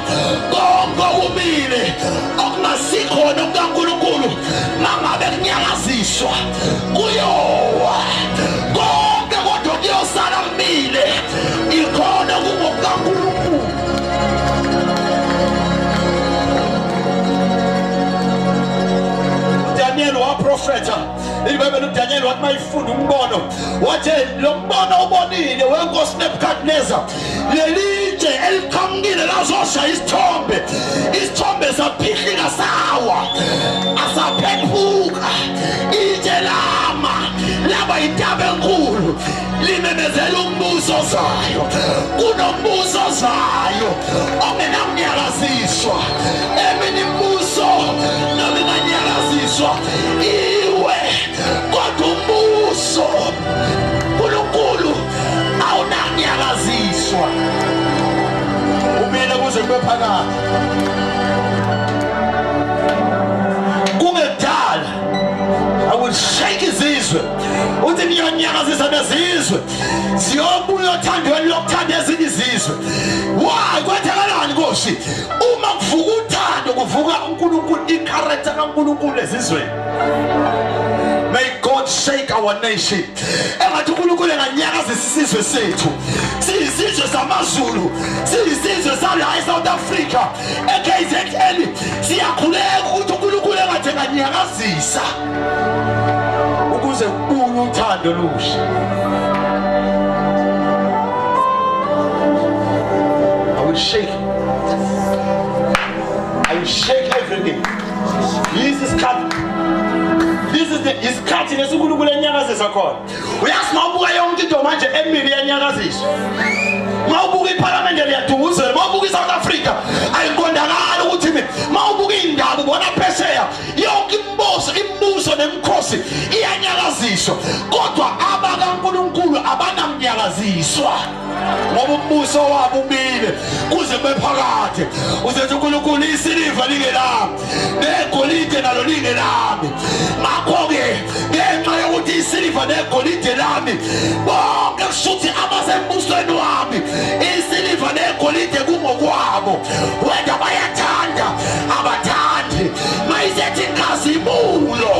konke ubumile okungasikhona kukaNkulunkulu mangabe kunyakaziswa kuyowa konke kodwa kuyosala kumile ikhona kukaNkulunkulu. Daniel waprofeta iBhayibheli uDaniel wathi mayifunda umbono wathi lo mbono ubonile wenkosi Nebukadnezar lelitshe eliqhamukile lazoshaya isithombe saphihlika sawa asaphephuka itshe lama laba intaba enkulu limemezela umbuso zayo kunombuso zayo ongenakunyakaziswa eminye imibuso noma inganyakaziswa iwe kodwa umbuso uNkulunkulu awunakunyakaziswa umile kuze kube phakade kungedala. I will shake izizwe uthi ngiyonyakazisa nezizwe ziyobuya othandweni lokuthanda ezinye izizwe. Why kwenzakalani Nkosi? Uma kuvuka uthando kuvuka uNkulunkulu i-character kaNkulunkulu ezizweni. May God shake our nation. Engathi uNkulunkulu enganyakazisa isizwe sethu siyisizwe samaZulu siyisizwe sala eSouth Africa eKZN siyakhuleka ukuthi uNkulunkulu engathi enganyakazisa ukuze kubuye uthando lusha. I will shake everything. This is the isikhathi lesuNkulunkulu enyakazisa khona. Uyazi mawubuka yonke into manje emini yanyakaziswa. Mawubuka iParliament liyaduzela, mawubuka iSouth Africa ayiqondakala ukuthi mawubuka indaba ubona phesheya yonke imibuso nemikhosi iyanyakaziswa kodwa abakaNkulunkulu abanamnyakaziswa ngoba umbuso wabo umile kuze bephakade. Uzethi uNkulunkulu isiliva lingelami negolide nalo lingelami ngakho-ke ngenxa yokuthi isiliva negolide lami bonke kushuthi abasembusweni wami isiliva negolide kungokwabo wena bayathanda abathandi mayisethi inkazimulo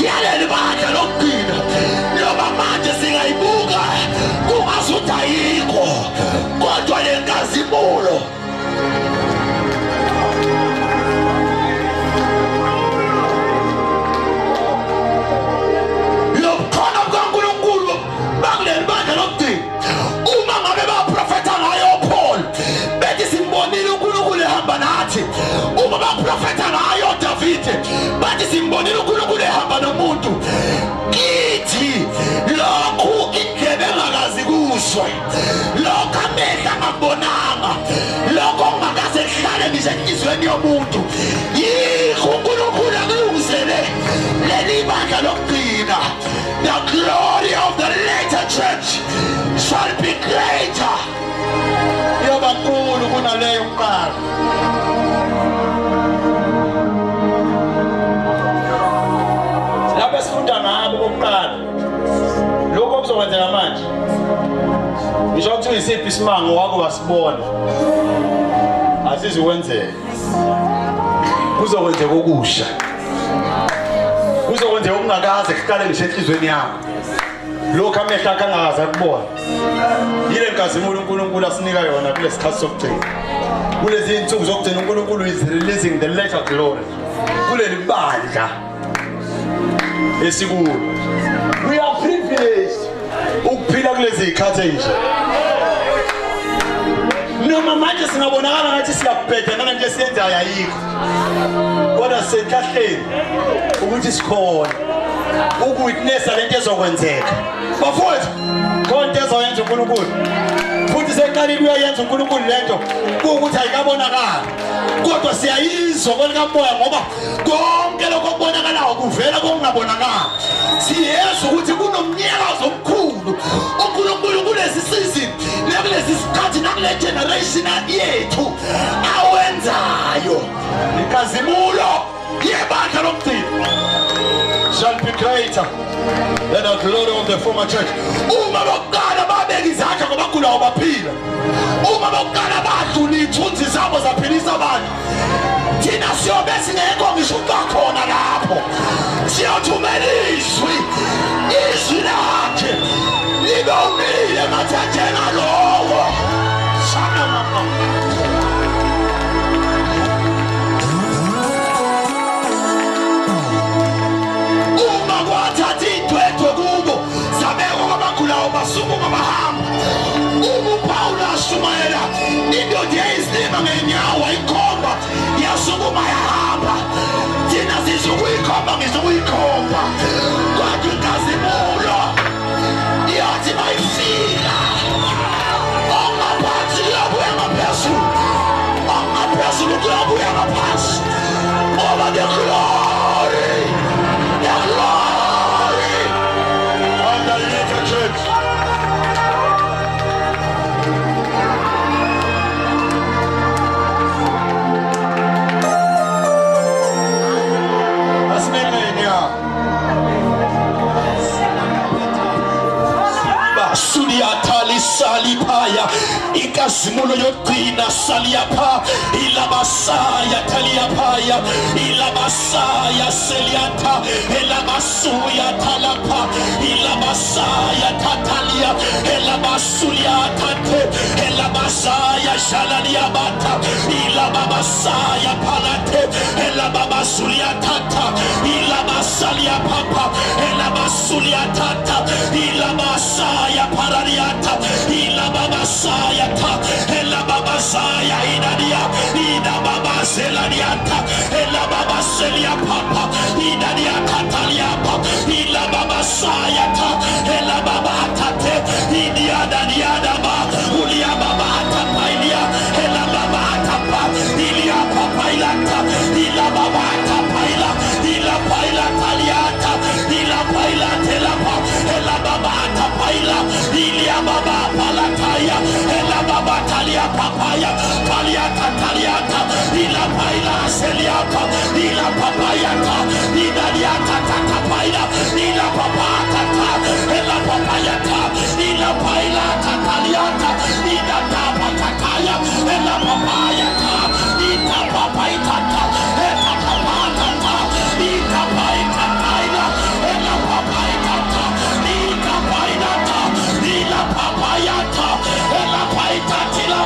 yaleli bandla lokugcina noma manje singayibuka kungasuthi ayikho kodwa le nkazimulo lobukhona bukaNkulunkulu bakuleli bandla lokugcina. Uma ngabe baprofetha ngayo Paul bethi simbonile uNkulunkulu ehamba nathi, uma baprofetha ngayo Davide bathi simbonile uNkulunkulu ehamba nomuntu, kithi lokhu indlebe engakazi kuswe, lokhu amehlo angabonanga, lokhu ongakaze kuhlale ngisho enhliziyweni yomuntu, yikho uNkulunkulu akulungisele leli bandla lokugcina. The glory of the later church shall be greater. Yoba nkulu kunaleyo kuqala. Lapho sifunda ngabo kokuqala. Lokho kuzokwenzeka manje. Ngisho ukuthi isiphi isimango wako wasibona. Asizikwenzeka. Kuzokwenzeka okusha. Kuzokwenzeka okungakaze kuqale ngisho enhlizweni yakho. Lokho amehlo akhe angakaze akubona. Yile nkazimulo uNkulunkulu asinika yona kule sikhathi sokugcina. Kulezi insuku zokugcina uNkulunkulu is releasing the later glory. Kuleli bandla esikulo. We are privileged ukuphila kulezi zikhathi ezinje. Noma manje singabonakala ngathi siyabhedla nana nje siyenza ayikho. Kodwa sekahleni ukuthi sikhona ukuwitnessa lento ezokwenzeka. Bafowethu, konke ezoyenza uNkulunkulu. Futhi seqalile uyayenza uNkulunkulu lento ukuthi ayikabonakala. Kodwa siyayizwa kolikamoya ngoba konke lokho okubonakalayo kuvela kokungabonakala. Siyezwa ukuthi kunomnyakazo omkhulu uNkulunkulu kulesi season nakulesi sikhathi nakule generation yethu awenzayo. Inkazimulo yebandla lokugcina shall be greater than the glory of the former church. Uma bokuqala babeka izandla ngobakhulu abaphila. Uma bokuqala badlula ithunzi zabo zaphilisa abantu. thina siyobe singekho ngisho ubakhona lapho siyothumela izwi lakhe libe umile mathathena lowo shana mama. Uma kwathatha idwetwe kubo zabekwa kwabagulayo basukuma bahamba. UPawulu ashumayela indoda yayisilima ngenyawo ikhomba yasukuma yahamba. Thina sizokuyikhomba ngizokuyikhomba kodwa inkazimulo yathi mayifika ongaphansi yabuya ngaphezulu ongaphezulu kuyabuya ngaphansi ngoba the glory of the little church. Suliatali salipaya ikazimulo yokugcina saliyapha ilabasaya taliyapaya ilabasaya seliata elabasuya talapha ilabasaya tatalia elabasulia tate elabasaya shalaliabata ilababasaya palate elababasulia tata ilabasalia papa elabasulia tata ilabasaya parariata ilababasaya ta elababasaya idadia idababaselaniata elababaselia papa idadia kataliapa ilababasaya ta elababatate idiadadiadaba uliababata pailia elababata pa iliapa pailata ilababata paila ilapaila taliata ilapaila telapa elababata paila iliababa palataya elababa talia papaya paliata taliata ilapaila seliapa ilapapayata idaliata tatapaila ilapapata elapapayata ilapaila tataliata idatapa tataya elapapayata itapapaitata etapapatata itapaitataila elapapaitata itapainata ilapapayata elapaitatila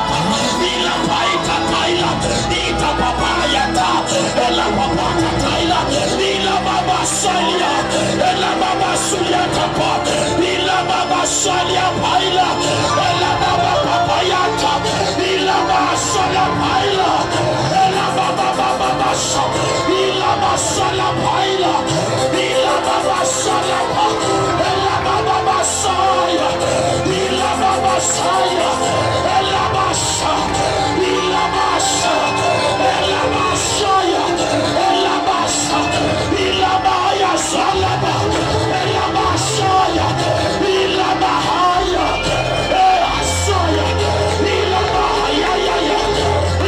ilapaitataila itapapayata elapapatataila ilababasalia elababasuliatapa ilababasalia paila elababapapayata ilabasalia paila elababababasa ilabasalia paila ilababasalia pa elabababasaya ilababasaya elabasa ilabasa elabasaya elabasa ilabaya salaba elabasaya ilabahaya easaya ilabahaya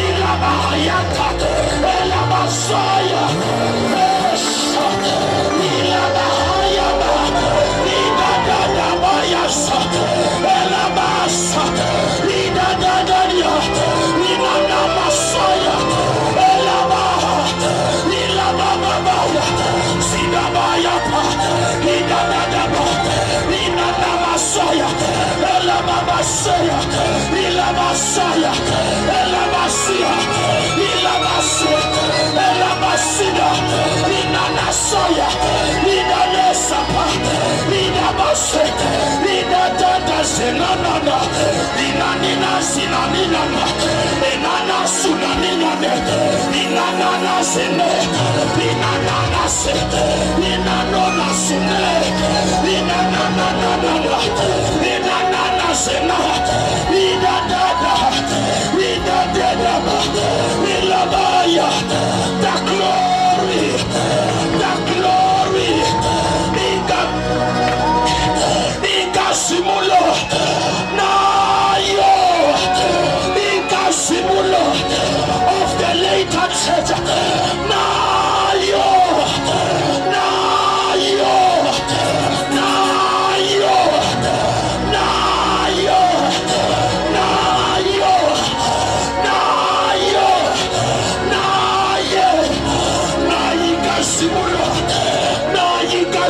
ilabahayata elabasaya esa ilabahaya idadadabayasa elabasa idadadadia inanamasaya elabaha ilabababaya sidabayapa idadadaba inanamasaya elababasaya ilabasaya elabasia ilabasia elabasida inanasaya inanesapa inabase inadadasenanana inaninasinanina inanasunaninane inananasene inananase inanonasune inanananana inananasena idadada idadadaba ilabaya the glory Ikasimulo nayo Ikasimulo of the later church nayo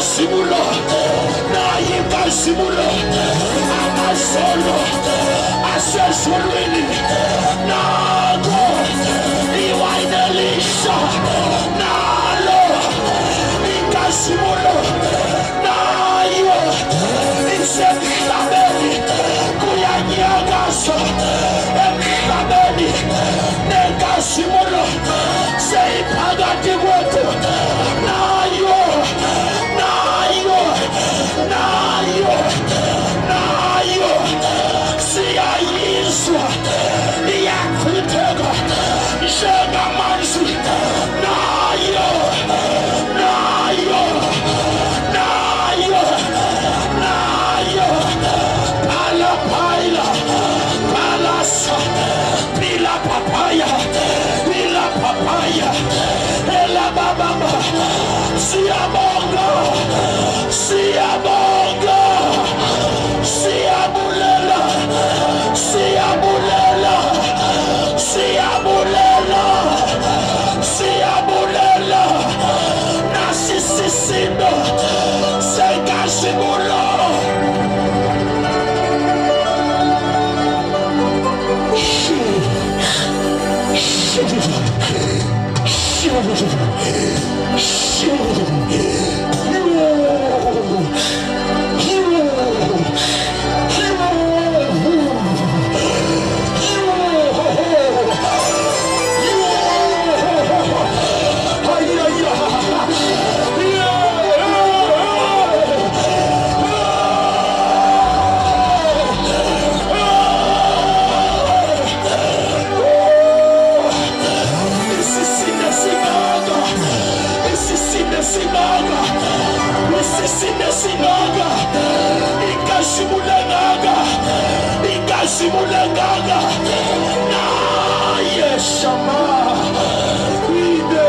Simulo, Naika Simulo, Amasolo, Assessorili, Nago, Iwaidelisha, Nalo, Nika Simulo, Nayo, Insekilameni, Kuyanyagaso, Ekilameni, Neka Simulo, Sei Pagati Woto, Nayo. Nayo, siya Yiswa, Yakutega, Shega Mansi, Nayo, Pala Paila, Palasa, Pila Papaya, Ela Baba, Siamonga, Siabulela, Nasisino, Segasimulo. Ikasimulangaga na yeshama ide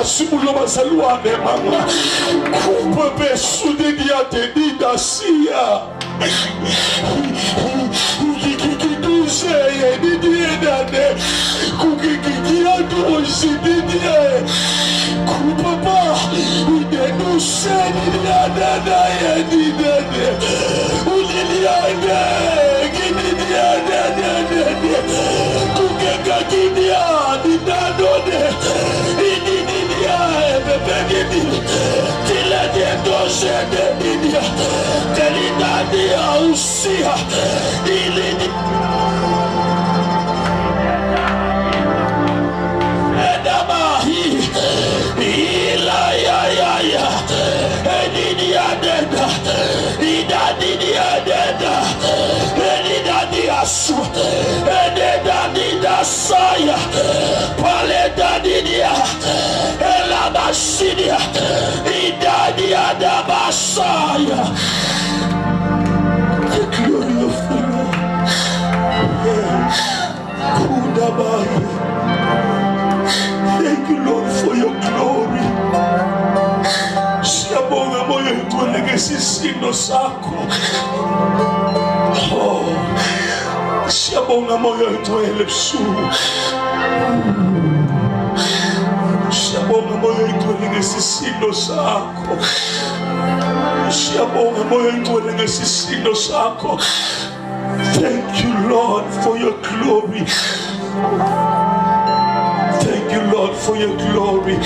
Simulo masaluane mama kupepe sudedia tedida sia kikikiduse yedidede kukikikia dosididie kupapa ideduse didada yedidede udiliade gididede kukekakidia didadode Tila de doce de India, Telida de Ausia, Edabahi, Ilaya, Edidia Deda, Ida Didia Deda, Edida Diasu, Ededa Dida Saya, Paleda Didia. Basidia, Idadia da Basaya. The glory of the Lord. Thank you, Lord, for your glory. Siabonga moyo itueleke sisino sako. Oh, siabonga moyo ituele su. Siabonga moyo itueleke sisino sako. Siabonga moyo itueleke sisino sako. Thank you, Lord, for your glory. Thank you, Lord, for your glory.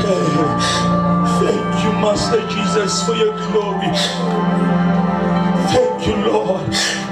Thank you, Master Jesus, for your glory. Thank you, Lord.